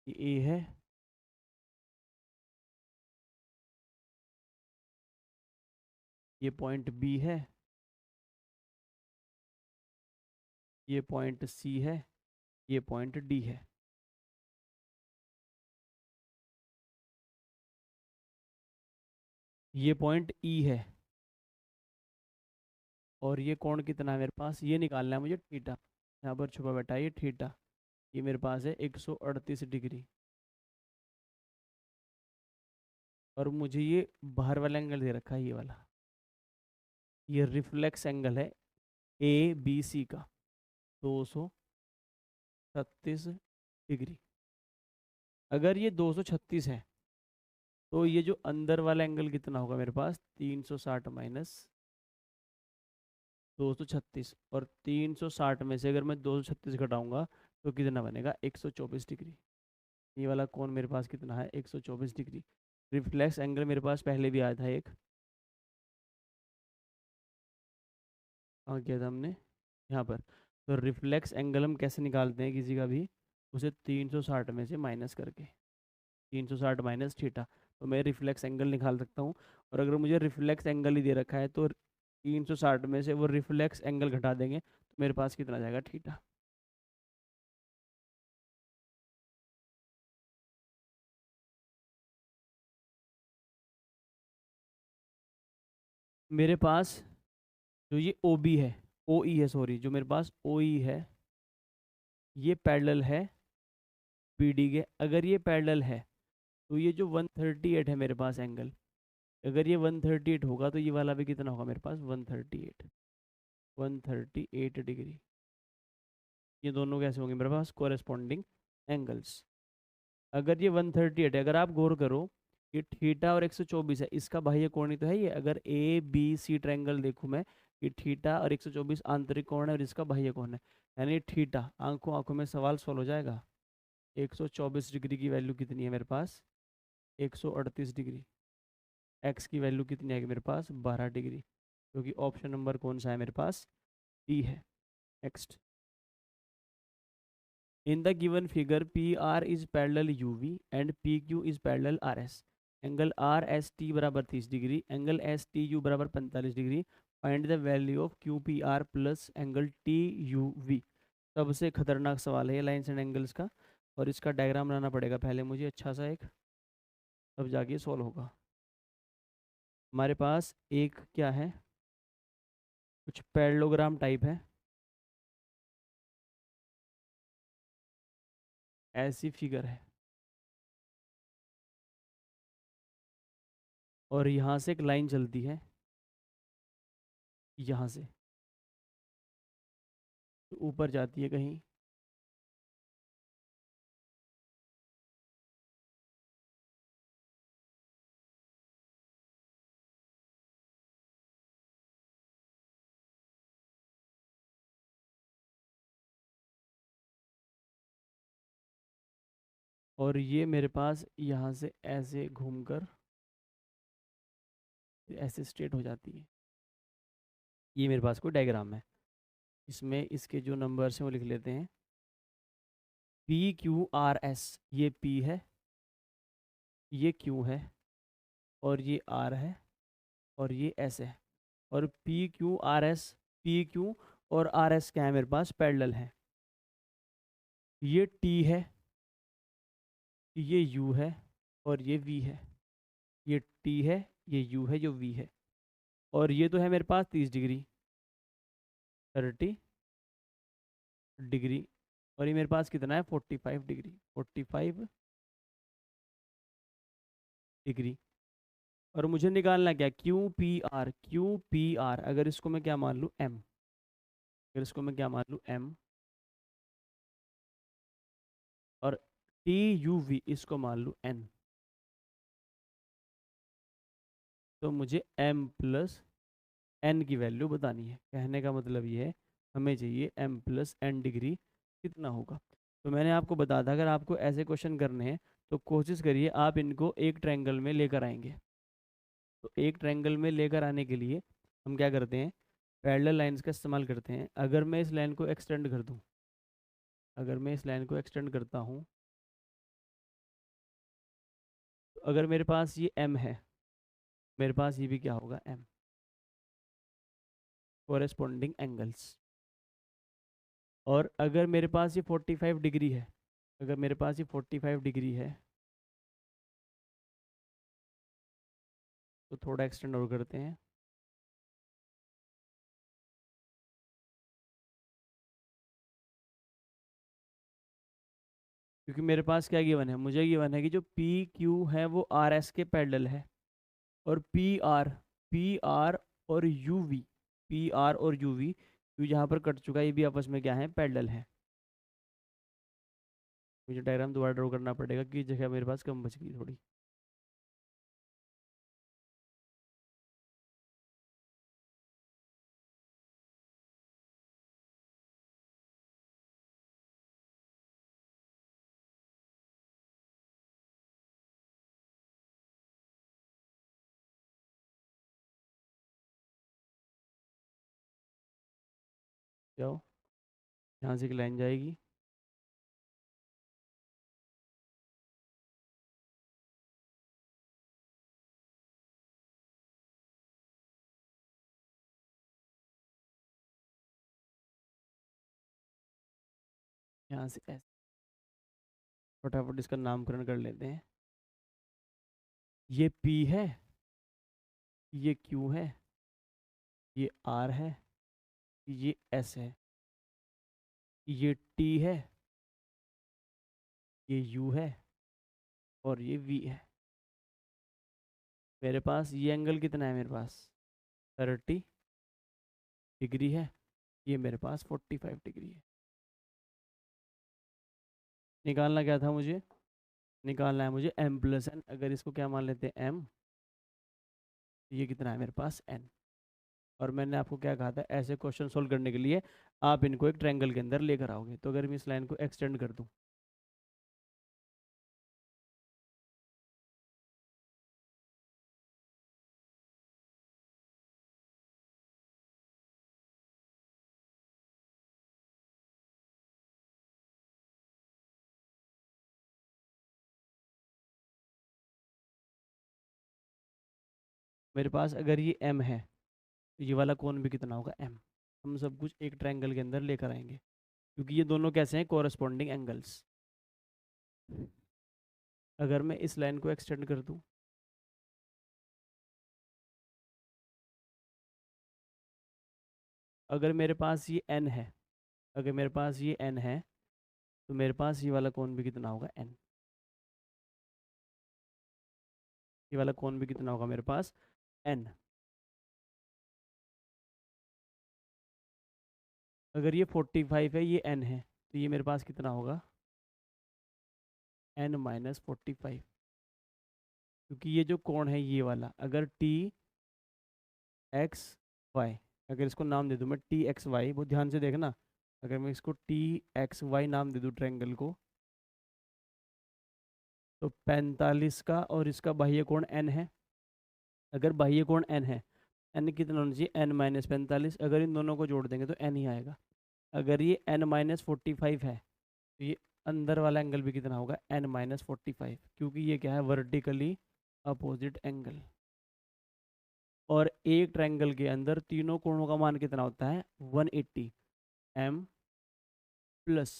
ये ए है, ये पॉइंट बी है, ये पॉइंट सी है, ये पॉइंट डी है। ये पॉइंट ई है, और ये कोण कितना है मेरे पास, ये निकालना है मुझे थीटा। यहाँ पर छुपा बैठा है ये थीटा, ये मेरे पास है 138 डिग्री। और मुझे ये बाहर वाला एंगल दे रखा है, ये वाला, ये रिफ्लेक्स एंगल है ए बी सी का 236 डिग्री। अगर ये 236 है तो ये जो अंदर वाला एंगल कितना होगा मेरे पास, 360 माइनस 236, और 360 में से अगर मैं 236 घटाऊंगा तो कितना बनेगा, 124 डिग्री। ये वाला कोण मेरे पास कितना है, 124 डिग्री। रिफ्लेक्स एंगल मेरे पास पहले भी आया था एक, कहाँ किया था हमने, यहाँ पर। तो रिफ्लेक्स एंगल हम कैसे निकालते हैं किसी का भी, उसे 360 में से माइनस करके, 360 माइनस थीटा, तो मैं रिफ्लेक्स एंगल निकाल सकता हूँ। और अगर मुझे रिफ्लेक्स एंगल ही दे रखा है तो 360 में से वो रिफ्लेक्स एंगल घटा देंगे तो मेरे पास कितना जाएगा, थीटा। मेरे पास जो ये ओ बी है, ओ ई है सॉरी, जो मेरे पास ओ ई है, ये पैरेलल है बी डी के। अगर ये पैरेलल है तो ये जो 138 है मेरे पास एंगल, अगर ये 138 होगा तो ये वाला भी कितना होगा मेरे पास, 138, 138 डिग्री। ये दोनों कैसे होंगे मेरे पास, कोरेस्पॉन्डिंग एंगल्स। अगर ये 138 है, अगर आप गौर करो, ये थीटा और 124 है, इसका बाह्य कोण ही तो है ये। अगर ए बी सी ट्रायंगल देखूं मैं, ये थीटा और 124 आंतरिक कोण है और इसका बाह्य कोण है, यानी थीटा, आंखों आंखों में सवाल सॉल्व हो जाएगा। 124 डिग्री की वैल्यू कितनी है मेरे पास, 138 डिग्री। एक्स की वैल्यू कितनी आएगी मेरे पास, 12 डिग्री, क्योंकि ऑप्शन नंबर कौन सा है मेरे पास, डी है। Next, in the given figure PR is parallel UV and PQ is parallel RS. Angle RST बराबर 30 डिग्री, एंगल STU बराबर 45 degree. Find the value of QPR plus angle TUV। सबसे खतरनाक सवाल है ये लाइन्स एंड एंगल्स का, और इसका डायग्राम बनाना पड़ेगा पहले मुझे अच्छा सा एक, तब जाके सॉल्व होगा। हमारे पास एक क्या है, कुछ पैरेललोग्राम टाइप है, ऐसी फिगर है, और यहाँ से एक लाइन चलती है, यहाँ से ऊपर जाती है कहीं, और ये मेरे पास यहाँ से ऐसे घूमकर ऐसे स्ट्रेट हो जाती है। ये मेरे पास कोई डायग्राम है, इसमें इसके जो नंबर्स हैं वो लिख लेते हैं। PQRS, ये P है, ये Q है, और ये R है, और ये S है। और PQRS, PQ और RS क्या है मेरे पास, पैरेलल है। ये T है, ये U है, और ये V है। ये T है, ये U है, जो V है, और ये तो है मेरे पास 30 डिग्री। 30 डिग्री, और ये मेरे पास कितना है 45 डिग्री, 45 डिग्री। और मुझे निकालना क्या, Q P R, Q P R, अगर इसको मैं क्या मान लूँ एम, अगर इसको मैं क्या मान लूँ एम, और टी यू वी इसको मान लूँ एन, तो मुझे एम प्लस एन की वैल्यू बतानी है। कहने का मतलब ये है हमें चाहिए एम प्लस एन डिग्री कितना होगा। तो मैंने आपको बताया था अगर आपको ऐसे क्वेश्चन करने हैं तो कोशिश करिए आप इनको एक ट्रायंगल में लेकर आएंगे। तो एक ट्रायंगल में लेकर आने के लिए हम क्या करते हैं, पैरेलल लाइंस का इस्तेमाल करते हैं। अगर मैं इस लाइन को एक्सटेंड कर दूं, अगर मैं इस लाइन को एक्सटेंड करता हूं, तो अगर मेरे पास ये एम है, मेरे पास ये भी क्या होगा एम, कोरेस्पॉन्डिंग एंगल्स। और अगर मेरे पास ये 45 डिग्री है, अगर मेरे पास ये 45 डिग्री है, तो थोड़ा एक्सटेंड और करते हैं। क्योंकि मेरे पास क्या गिवन है, मुझे गिवन है कि जो पी क्यू है वो आर एस के पैरेलल है, और पी आर और यू वी, पी आर और यू वी, यू जहाँ पर कट चुका है ये भी आपस में क्या है पैरेलल है। मुझे डायग्राम दोबारा ड्रॉ करना पड़ेगा कि जगह मेरे पास कम बच गई थोड़ी। जाओ, यहाँ से एक लाइन जाएगी, यहाँ से ऐसे, फटाफट इसका नामकरण कर लेते हैं। ये P है, ये Q है, ये R है, ये S है, ये T है, ये U है, और ये V है। मेरे पास ये एंगल कितना है, मेरे पास 30 डिग्री है, ये मेरे पास 45 डिग्री है। निकालना क्या था मुझे, निकालना है मुझे m प्लस एन। अगर इसको क्या मान लेते हैं m, ये कितना है मेरे पास n। और मैंने आपको क्या कहा था, ऐसे क्वेश्चन सोल्व करने के लिए आप इनको एक ट्रायंगल के अंदर लेकर आओगे। तो अगर मैं इस लाइन को एक्सटेंड कर दूं, मेरे पास अगर ये m है, तो ये वाला कोण भी कितना होगा m। हम सब कुछ एक ट्रायंगल के अंदर लेकर आएंगे, क्योंकि ये दोनों कैसे हैं कोरस्पॉन्डिंग एंगल्स। अगर मैं इस लाइन को एक्सटेंड कर दूं, अगर मेरे पास ये n है, अगर मेरे पास ये n है, तो मेरे पास ये वाला कोण भी कितना होगा n, ये वाला कोण भी कितना होगा मेरे पास n। अगर ये 45 है, ये n है, तो ये मेरे पास कितना होगा n माइनस 45। क्योंकि ये जो कोण है ये वाला, अगर टी एक्स वाई, अगर इसको नाम दे दूँ मैं टी एक्स वाई, बहुत ध्यान से देखना, अगर मैं इसको टी एक्स वाई नाम दे दूँ ट्रायंगल को, तो 45 का और इसका बाह्य कोण n है। अगर बाह्य कोण n है, n कितना होना चाहिए n माइनस 45, अगर इन दोनों को जोड़ देंगे तो n ही आएगा। अगर ये n माइनस 45 है, तो ये अंदर वाला एंगल भी कितना होगा n माइनस 45, क्योंकि ये क्या है वर्टिकली अपोजिट एंगल। और एक ट्रायंगल के अंदर तीनों कोणों का मान कितना होता है 180, m plus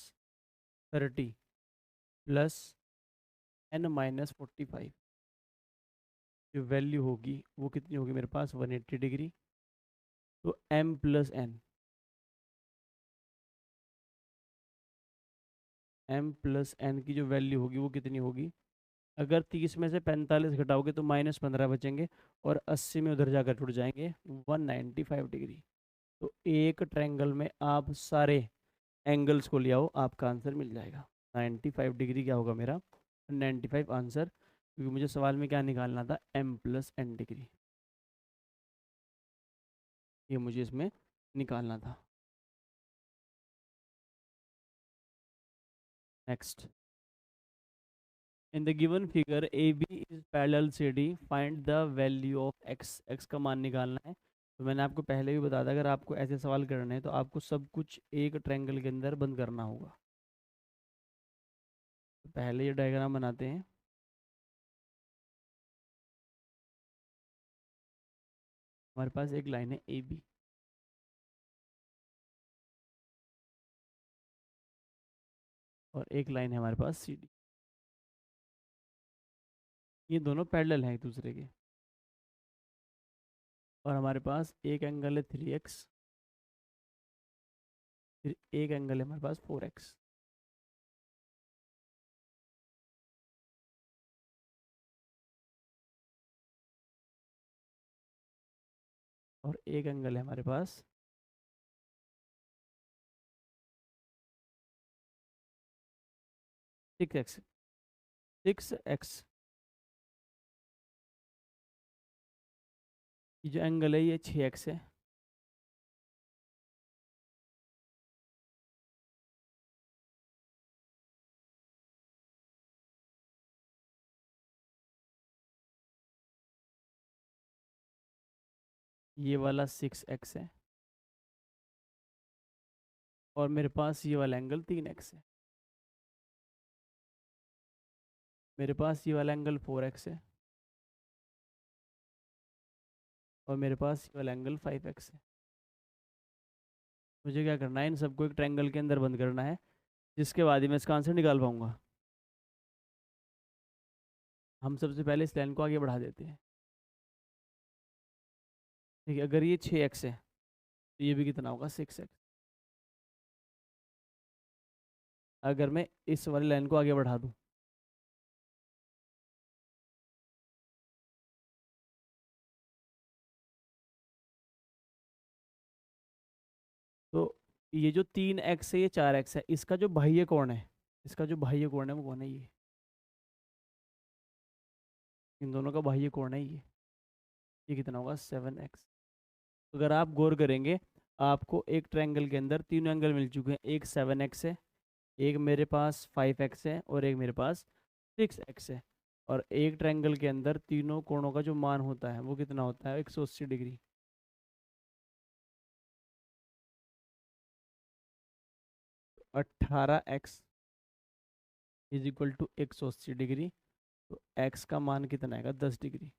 30 plus n minus 45, जो वैल्यू होगी वो कितनी होगी मेरे पास 180 डिग्री। तो m plus n, M plus N की जो वैल्यू होगी वो कितनी होगी? अगर 30 में से 45 घटाओगे तो -15 बचेंगे, और 80 में उधर जाकर जुड़ जाएंगे 195 डिग्री। तो एक ट्रायंगल में आप सारे एंगल्स को ले आओ, आपका आंसर मिल जाएगा। 95 डिग्री क्या होगा मेरा? 95 आंसर, क्योंकि मुझे सवाल में क्या निकालना था? एम प्लस एन डिग्री, ये मुझे इसमें निकालना था। Next, in the given figure A B is parallel C D, find the value of X. X का मान निकालना है। तो मैंने आपको पहले भी बताया था, अगर आपको ऐसे सवाल करने हैं तो आपको सब कुछ एक ट्रायंगल के अंदर बंद करना होगा। तो पहले ये डायग्राम बनाते हैं। हमारे पास एक लाइन है ए बी, और एक लाइन है हमारे पास सी डी। ये दोनों पैरेलल हैं एक दूसरे के, और हमारे पास एक एंगल है 3x, फिर एक एंगल है हमारे पास 4x, और एक एंगल है हमारे पास 6x। 6x, ये जो एंगल है ये 6x है। ये वाला 6x है, और मेरे पास ये वाला एंगल 3x है। मेरे पास ये वाला एंगल 4x है, और मेरे पास ये वाला एंगल 5x है। मुझे क्या करना है? इन सबको एक ट्रायंगल के अंदर बंद करना है, जिसके बाद ही मैं इसका आंसर निकाल पाऊंगा। हम सबसे पहले इस लाइन को आगे बढ़ा देते हैं। ठीक है, अगर ये 6x है तो ये भी कितना होगा? 6x। अगर मैं इस वाली लाइन को आगे बढ़ा दूं तो ये जो 3x है, ये 4x है, इसका जो बाह्य कोण है, इसका जो बाह्य कोण है वो कौन है? इन दोनों का बाह्य कोण है ये कितना होगा? 7x। अगर आप गौर करेंगे, आपको एक ट्रायंगल के अंदर तीनों एंगल मिल चुके हैं। एक 7x है, एक मेरे पास 5x है, और एक मेरे पास 6x है। और एक ट्रायंगल के अंदर तीनों कोणों का जो मान होता है वो कितना होता है? 180 degree. 18x is equal to 180 degree. तो x का मान कितना आएगा? 10 डिग्री,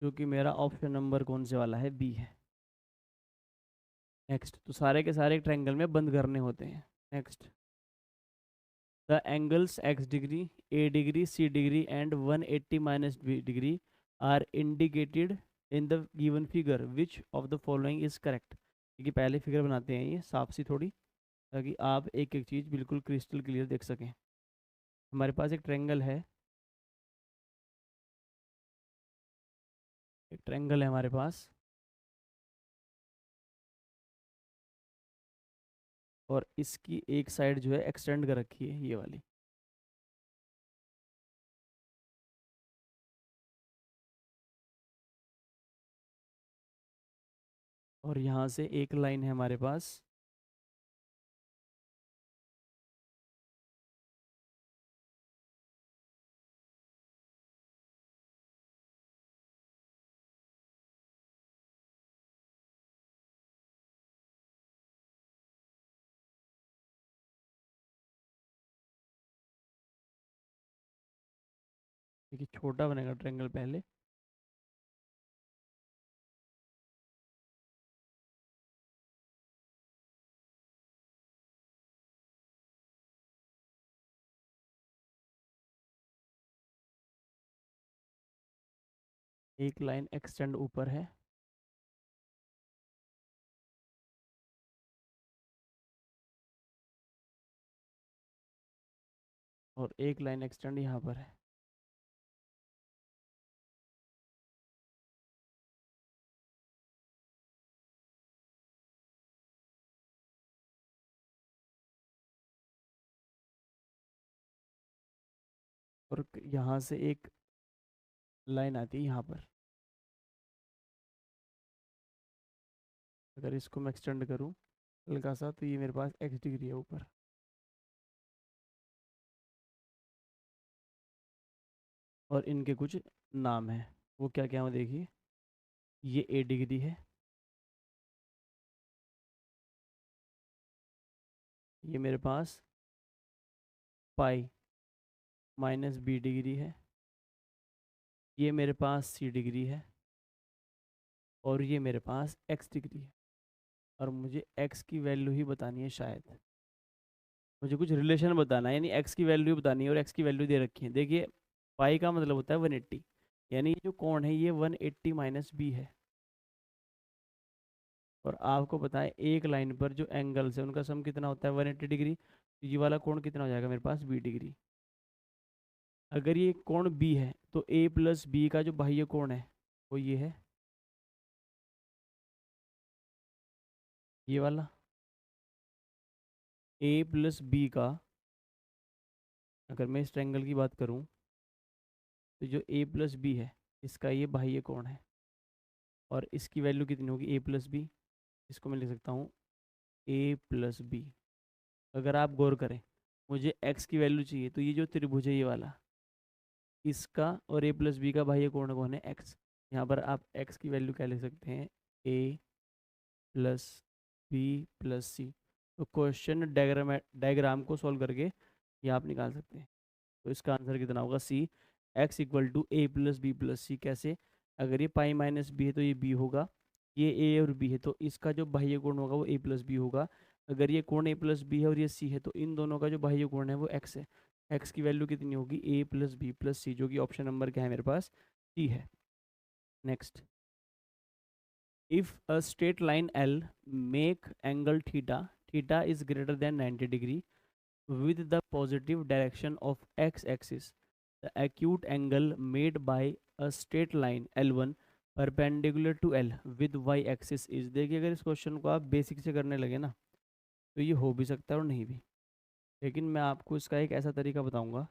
जो कि मेरा ऑप्शन नंबर कौन से वाला है? बी है। नेक्स्ट, तो सारे के सारे ट्रायंगल में बंद करने होते हैं। Next, the angles x degree, a degree, c degree and 180 minus b degree are indicated in the given figure, which of the following is correct. क्योंकि पहले फिगर बनाते हैं ये साफ सी थोड़ी, ताकि आप एक एक चीज़ बिल्कुल क्रिस्टल क्लियर देख सकें। हमारे पास एक ट्रायंगल है, एक ट्रायंगल है हमारे पास, और इसकी एक साइड जो है एक्सटेंड कर रखी है, ये वाली। और यहाँ से एक लाइन है हमारे पास, देखिए छोटा बनेगा ट्रायंगल पहले। एक लाइन एक्सटेंड ऊपर है, और एक लाइन एक्सटेंड यहाँ पर है। और यहाँ से एक लाइन आती है यहाँ पर। अगर इसको मैं एक्सटेंड करूँ हल्का सा तो ये मेरे पास x डिग्री है ऊपर। और इनके कुछ नाम हैं, वो क्या क्या है देखिए। ये a डिग्री है, ये मेरे पास पाई माइनस b डिग्री है, ये मेरे पास c डिग्री है, और ये मेरे पास x डिग्री है। और मुझे x की वैल्यू ही बतानी है शायद, मुझे कुछ रिलेशन बताना है, यानी x की वैल्यू बतानी है और x की वैल्यू दे रखी है। देखिए पाई का मतलब होता है 180, यानी ये जो कोण है ये 180 माइनस बी है। और आपको पता है एक लाइन पर जो एंगल्स है उनका सम कितना होता है 180 डिग्री। तो ये वाला कोण कितना हो जाएगा मेरे पास बी डिग्री। अगर ये कोण बी है तो ए प्लस बी का जो बाह्य कोण है वो ये है, ये वाला। ए प्लस बी का, अगर मैं इस ट्रायंगल की बात करूं तो जो ए प्लस बी है इसका ये बाह्य कोण है। और इसकी वैल्यू कितनी होगी ए प्लस बी, इसको मैं लिख सकता हूँ ए प्लस बी। अगर आप गौर करें मुझे एक्स की वैल्यू चाहिए, तो ये जो त्रिभुज है ये वाला, इसका और ए प्लस बी का बाह्य कोण कौन है एक्स। यहाँ पर आप एक्स की वैल्यू क्या लिख सकते हैं ए प्लस बी प्लस सी। तो क्वेश्चन डायग्राम को सॉल्व करके ये आप निकाल सकते हैं। तो इसका आंसर कितना होगा C, X equal to A plus B plus C. कैसे, अगर ये पाई माइनस बी है तो ये बी होगा, ये ए और बी है तो इसका जो बाह्य कोण होगा वो ए प्लस बी होगा। अगर ये कोण ए प्लस बी है और ये सी है तो इन दोनों का जो बाह्य कोण है वो एक्स है। एक्स की वैल्यू कितनी होगी ए प्लस बी प्लस सी, जो कि ऑप्शन नंबर क्या है मेरे पास सी है। Next, if a straight line L make angle theta, theta is greater than 90 degree with the positive direction of x-axis, the acute angle made by a straight line L1 perpendicular to L with y-axis is। देखिए अगर इस question को आप basic से करने लगे ना तो ये हो भी सकता है और नहीं भी, लेकिन मैं आपको इसका एक ऐसा तरीका बताऊंगा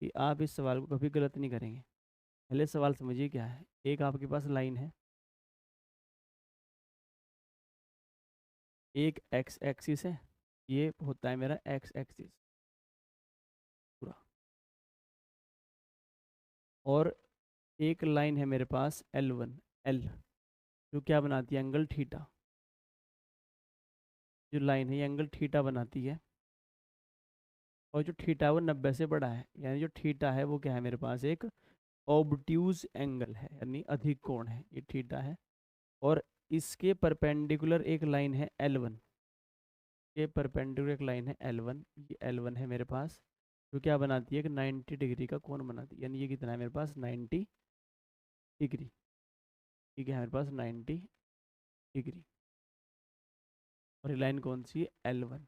कि आप इस सवाल को कभी गलत नहीं करेंगे। पहले सवाल समझिए क्या है। एक आपके पास लाइन है, एक एक्स एक्सिस है, ये होता है मेरा एक्स एक्सिस पूरा, और एक लाइन है मेरे पास L1 एल, जो क्या बनाती है एंगल थीटा। जो लाइन है ये एंगल थीटा बनाती है, और जो थीटा है वो 90 से बड़ा है, यानी जो थीटा है वो क्या है मेरे पास एक ऑब्ट्यूज एंगल है, यानी अधिक कोण है, ये थीटा है। और इसके परपेंडिकुलर एक लाइन है L1, ये परपेंडिकुलर एक लाइन है L1, ये L1 है मेरे पास, जो क्या बनाती है कि 90 डिग्री का कोण बनाती है, यानी ये कितना है मेरे पास 90 डिग्री। ठीक है मेरे पास 90 डिग्री। और ये लाइन कौन सी है L1,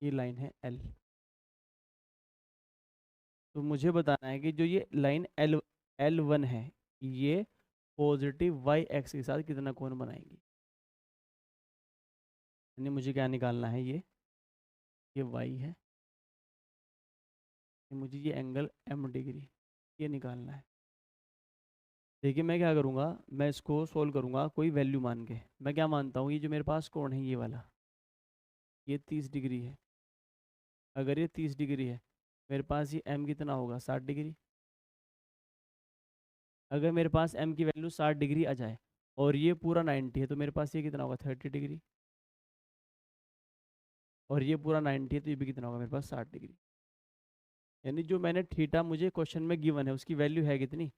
ये लाइन है L। तो मुझे बताना है कि जो ये लाइन L1 है ये पॉजिटिव वाई एक्स के साथ कितना कोण बनाएगी। यानी मुझे क्या निकालना है, ये वाई है, मुझे ये एंगल एम डिग्री ये निकालना है। देखिए मैं क्या करूँगा, मैं इसको सोल्व करूँगा कोई वैल्यू मान के। मैं क्या मानता हूँ, ये जो मेरे पास कोण है ये वाला, ये 30 डिग्री है। अगर ये 30 डिग्री है मेरे पास ये एम कितना होगा 60 डिग्री। अगर मेरे पास एम की वैल्यू 60 डिग्री आ जाए और ये पूरा 90 है तो मेरे पास ये कितना होगा 30 डिग्री। और ये पूरा 90 है तो ये भी कितना होगा मेरे पास 60 डिग्री। यानी जो मैंने थीटा मुझे क्वेश्चन में गिवन है उसकी वैल्यू है कितनी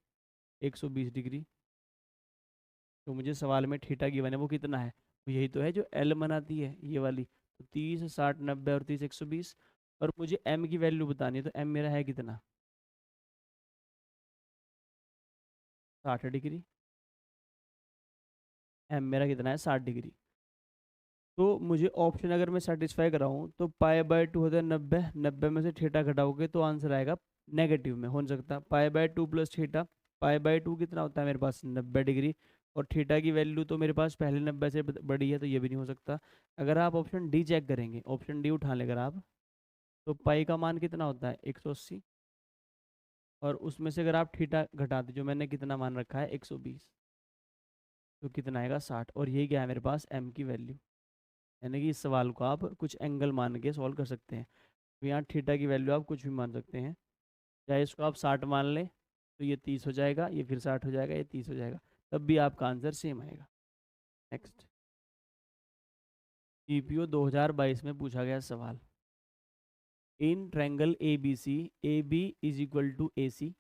120 डिग्री। तो मुझे सवाल में थीटा गिवन है वो कितना है, तो यही तो है जो एल बनाती है ये वाली। तो 30 60 90 और 30 120। और मुझे एम की वैल्यू बतानी है, तो एम मेरा है कितना 60 डिग्री। एम मेरा कितना है 60 डिग्री। तो मुझे ऑप्शन अगर मैं सेटिस्फाई कराऊँ तो पाई/2 होता है 90, 90 में से थीटा घटाओगे तो आंसर आएगा नेगेटिव में, हो नहीं सकता। पाई/2 प्लस थीटा, पाई/2 कितना होता है मेरे पास 90 डिग्री, और थीटा की वैल्यू तो मेरे पास पहले 90 से बड़ी है, तो ये भी नहीं हो सकता। अगर आप ऑप्शन डी चेक करेंगे, ऑप्शन डी उठा लेकर आप, तो पाई का मान कितना होता है 180, और उसमें से अगर आप थीटा घटाते, जो मैंने कितना मान रखा है 120, तो कितना आएगा 60, और यही क्या है मेरे पास एम की वैल्यू। यानी कि इस सवाल को आप कुछ एंगल मान के सॉल्व कर सकते हैं। तो यहाँ थीटा की वैल्यू आप कुछ भी मान सकते हैं, चाहे इसको आप 60 मान लें तो ये 30 हो जाएगा, ये फिर 60 हो जाएगा, ये 30 हो जाएगा, तब भी आपका आंसर सेम आएगा। नेक्स्ट, जीपीओ 2022 में पूछा गया सवाल, in triangle A B C, A B is equal to A C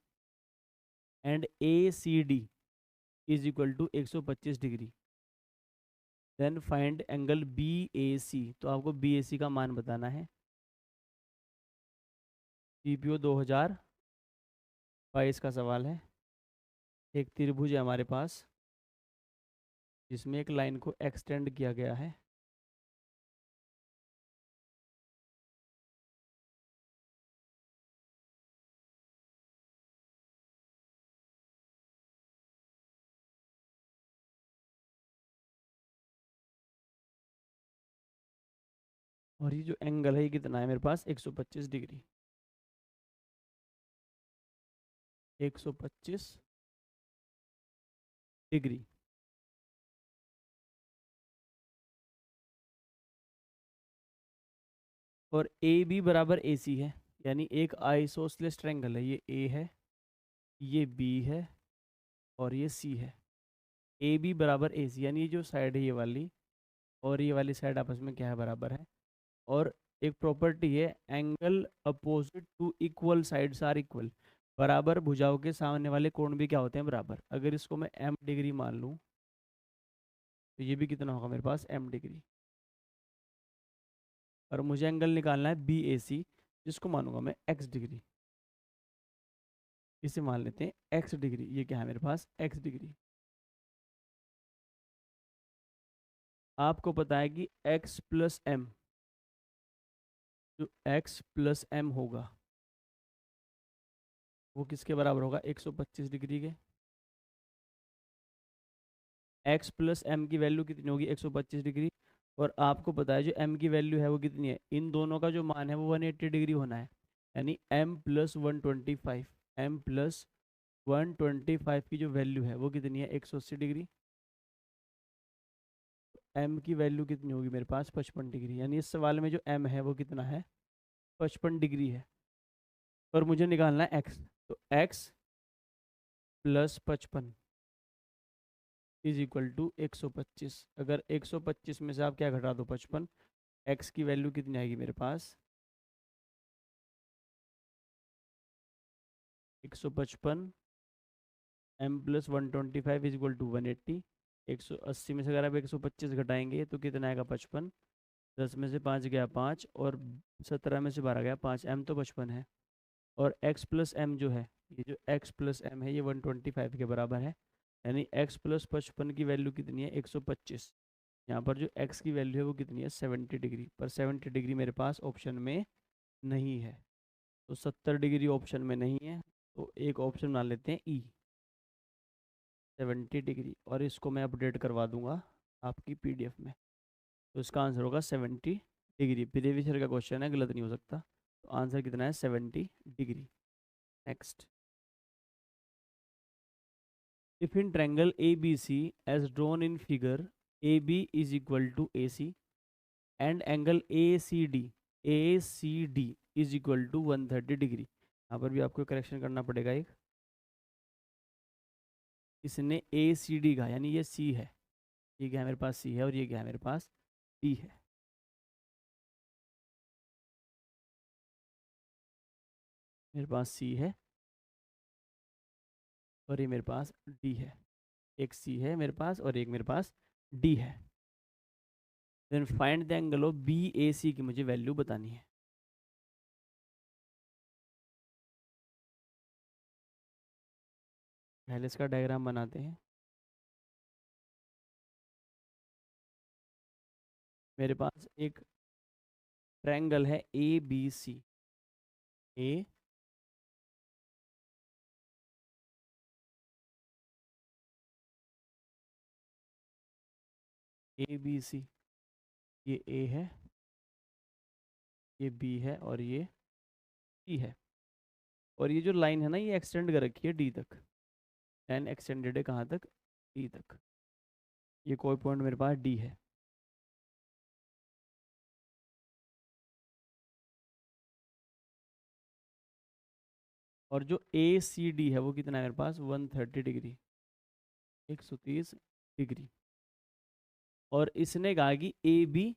and A C D is equal to 125 degree, then find angle B A C. तो आपको बी ए सी का मान बताना है। जीपीओ 2022 का सवाल है। एक त्रिभुज है हमारे पास जिसमें एक लाइन को एक्सटेंड किया गया है। और ये जो एंगल है ये कितना है मेरे पास 125 डिग्री, 125 डिग्री। और ए बी बराबर ए सी है, यानी एक आइसोसेलेस ट्रायंगल है। ये ए है, ये बी है, और ये सी है। ए बी बराबर ए सी, यानी ये जो साइड है ये वाली और ये वाली साइड आपस में क्या है, बराबर है। और एक प्रॉपर्टी है, angle opposite to equal sides are equal, बराबर भुजाओं के सामने वाले कोण भी क्या होते हैं, बराबर। अगर इसको मैं एम डिग्री मान लूँ तो ये भी कितना होगा मेरे पास एम डिग्री। और मुझे एंगल निकालना है बी ए सी, जिसको मानूंगा मैं एक्स डिग्री। इसे मान लेते हैं एक्स डिग्री। ये क्या है मेरे पास एक्स डिग्री। आपको पता है कि x प्लस एम, जो x प्लस एम होगा वो किसके बराबर होगा, 125 डिग्री के। x प्लस एम की वैल्यू कितनी होगी 125 डिग्री। और आपको पता है जो m की वैल्यू है वो कितनी है, इन दोनों का जो मान है वो 180 डिग्री होना है। यानी m प्लस 125, m प्लस 125 की जो वैल्यू है वो कितनी है 180 डिग्री। m की वैल्यू कितनी होगी मेरे पास 55 डिग्री। यानी इस सवाल में जो m है वो कितना है 55 डिग्री है। और मुझे निकालना है x, तो x plus 55 is equal to 125। अगर 125 में से आप क्या घटा दो 55, x की वैल्यू कितनी आएगी मेरे पास 155, m plus 125 is equal to 180। 180 में से अगर आप 125 घटाएंगे तो कितना आएगा 55, 10 में से 5 गया 5, और 17 में से 12 गया 5, m तो 55 है। और x प्लस एम जो है, ये जो x प्लस एम है ये 125 के बराबर है। यानी x प्लस 55 की वैल्यू कितनी है 125। यहाँ पर जो x की वैल्यू है वो कितनी है 70 डिग्री, पर 70 डिग्री मेरे पास ऑप्शन में नहीं है। तो 70 डिग्री ऑप्शन में नहीं है, तो एक ऑप्शन मान लेते हैं ई 70 डिग्री, और इसको मैं अपडेट करवा दूंगा आपकी पीडीएफ में। तो इसका आंसर होगा 70 डिग्री। प्रीवियस ईयर का क्वेश्चन है, गलत नहीं हो सकता। तो आंसर कितना है 70 degree. Next, if in triangle ABC as drawn in figure AB is equal to AC and angle ACD is equal to 130 degree. यहाँ पर भी आपको करेक्शन करना पड़ेगा एक, इसने ACD का, यानी ये C है, ये क्या है मेरे पास C है, और ये क्या है मेरे पास D है। मेरे पास C है और ये मेरे पास D है। एक C है मेरे पास और एक मेरे पास D है। Then find the angle of BAC की मुझे वैल्यू बतानी है। पहले इसका डायग्राम बनाते हैं। मेरे पास एक ट्रायंगल है A B C. A B सी, ये ए है, ये बी है और ये सी है। और ये जो लाइन है ना, ये एक्सटेंड कर रखी है डी तक। लाइन एक्सटेंडेड है कहाँ तक? डी तक। ये कोई पॉइंट मेरे पास डी है। और जो ए सी डी है वो कितना है मेरे पास? 130 डिग्री, 130 डिग्री। और इसने कहा कि ए बी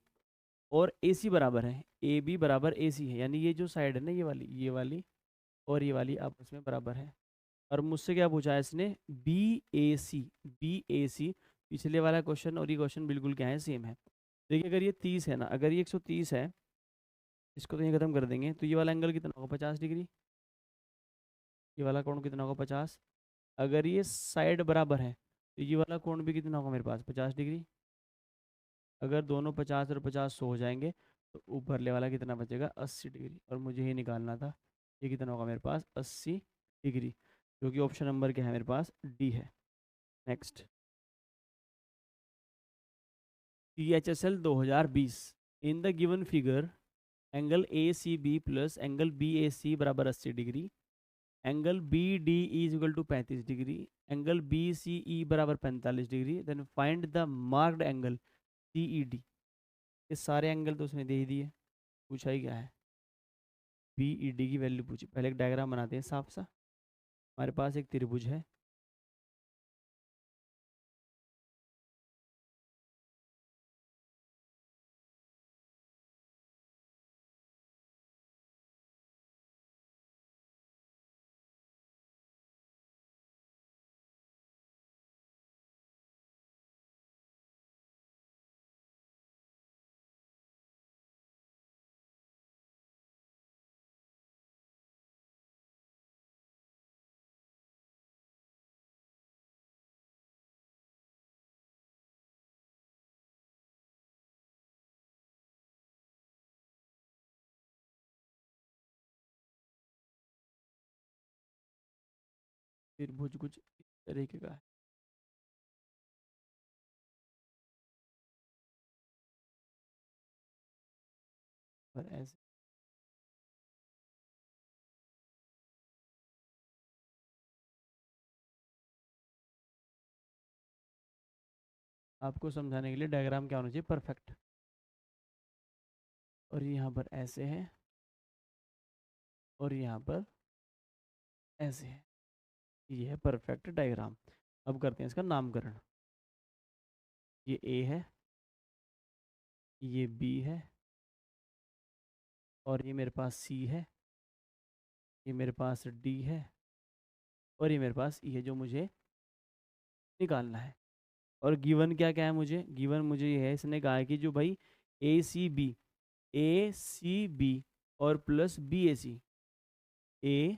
और ए सी बराबर है, ए बी बराबर ए सी है, यानी ये जो साइड है ना, ये वाली और ये वाली आपस में बराबर है। और मुझसे क्या पूछा है इसने? B A C, B A सी। पिछले वाला क्वेश्चन और ये क्वेश्चन बिल्कुल क्या है? सेम है। देखिए अगर ये 30 है ना, अगर ये 130 है, इसको तो ये खत्म कर देंगे, तो ये वाला एंगल कितना होगा? 50 डिग्री। ये वाला कोण कितना होगा? 50। अगर ये साइड बराबर है तो ये वाला कोण भी कितना होगा मेरे पास? 50 डिग्री। अगर दोनों 50 और 50 100 हो जाएंगे तो ऊपरले वाला कितना बचेगा? 80 डिग्री। और मुझे ही निकालना था ये कितना होगा मेरे पास? 80 डिग्री, जो कि ऑप्शन नंबर क्या है मेरे पास? डी है। Next, THSL 2020। In the given figure angle A C B plus angle B A C बराबर 80 degree, angle B D is equal to 35 degree, angle B C E बराबर 45 degree, then find the marked angle C E D. ये सारे angle तो उसने दे ही दिए, पूछा ही क्या है? बी ई डी की वैल्यू पूछी। पहले एक डायग्राम बनाते हैं साफ सा। हमारे पास एक त्रिभुज है, त्रिभुज कुछ इस तरीके का है। और ऐसे आपको समझाने के लिए डायग्राम क्या होना चाहिए? परफेक्ट। और ये यहाँ पर ऐसे है और यहाँ पर ऐसे है। ये है परफेक्ट डायग्राम। अब करते हैं इसका नामकरण। ये ए है, ये बी है, और ये मेरे पास सी है, ये मेरे पास डी है, और ये मेरे पास ई है, जो मुझे निकालना है। और गिवन क्या क्या है मुझे? गिवन मुझे ये है, इसने कहा है कि जो भाई ए सी बी और plus B A C, A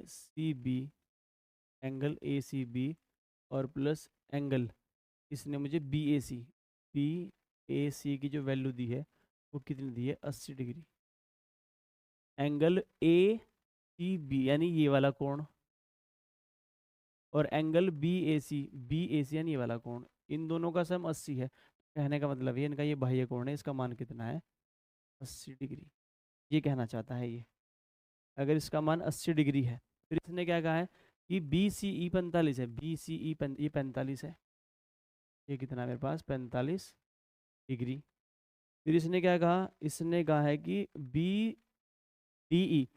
C B, angle A C B और प्लस एंगल, इसने मुझे बी ए सी की जो वैल्यू दी है वो कितनी दी है? 80 degree. Angle A C B यानी ये वाला कोण, और एंगल बी ए सी यानी ये वाला कोण, इन दोनों का सम 80 है। कहने का मतलब ये इनका ये बाह्य कोण है, इसका मान कितना है? 80 डिग्री। ये कहना चाहता है ये। अगर इसका मान 80 डिग्री है, फिर इसने क्या कहा है कि बी सी ई 45 है, बी सी ई ये 45 है, ये कितना है मेरे पास? 45 डिग्री। फिर इसने क्या कहा? इसने कहा है कि डी ई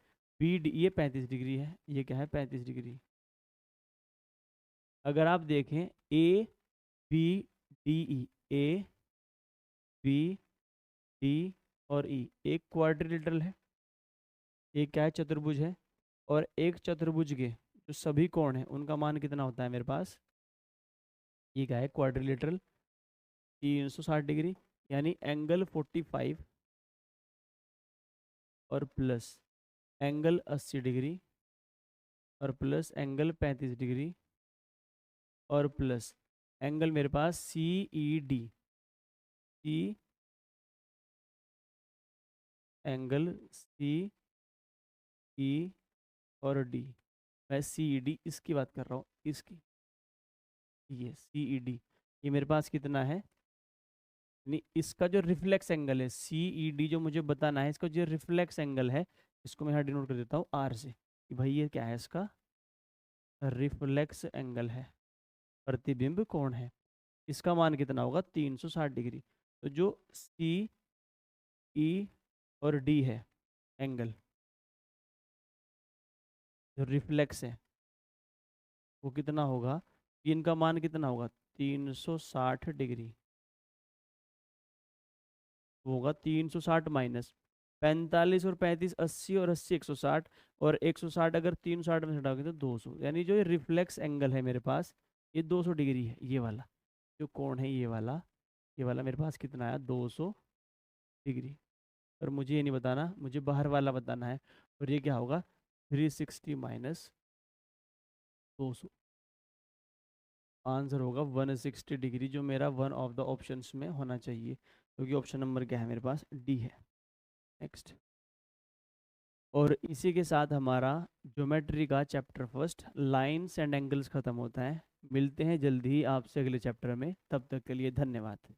बी डी ये 35 डिग्री है, ये क्या है? 35 डिग्री। अगर आप देखें A B D E, A B D और ई एक क्वाड्रिलेटरल है, एक क्या है? चतुर्भुज है। और एक चतुर्भुज के जो सभी कोण हैं उनका मान कितना होता है मेरे पास? ये क्या है? क्वाड्रिलेटरल, 360 डिग्री, यानी एंगल 45 और प्लस एंगल 80 डिग्री और प्लस एंगल 35 डिग्री और प्लस एंगल मेरे पास सी E D, C angle C ई और डी, मैं सी ई डी इसकी बात कर रहा हूँ, इसकी, ये सी ई डी, ये मेरे पास कितना है, नहीं इसका जो रिफ्लेक्स एंगल है सी ई डी जो मुझे बताना है, इसका जो रिफ्लेक्स एंगल है इसको मैं यहाँ डिनोट कर देता हूँ आर से, कि भाई ये क्या है, इसका रिफ्लेक्स एंगल है, प्रतिबिंब कोण है, इसका मान कितना होगा 360 डिग्री। तो जो सी ई और डी है एंगल, जो रिफ्लेक्स है वो कितना होगा, इनका मान कितना होगा 360 डिग्री, वो होगा 360 माइनस 45 और 35 80 और 80 160, और 160 अगर 360 में से हटाओगे तो 200, यानी जो ये रिफ्लेक्स एंगल है मेरे पास ये 200 डिग्री है, ये वाला जो कोण है ये वाला मेरे पास कितना आया 200 डिग्री। और मुझे ये नहीं बताना, मुझे बाहर वाला बताना है, और ये क्या होगा 360 माइनस 200, आंसर होगा 160 डिग्री, जो मेरा वन ऑफ द ऑप्शंस में होना चाहिए, क्योंकि ऑप्शन नंबर क्या है मेरे पास डी है। नेक्स्ट, और इसी के साथ हमारा ज्योमेट्री का chapter first lines and angles ख़त्म होता है। मिलते हैं जल्दी ही आपसे अगले चैप्टर में, तब तक के लिए धन्यवाद।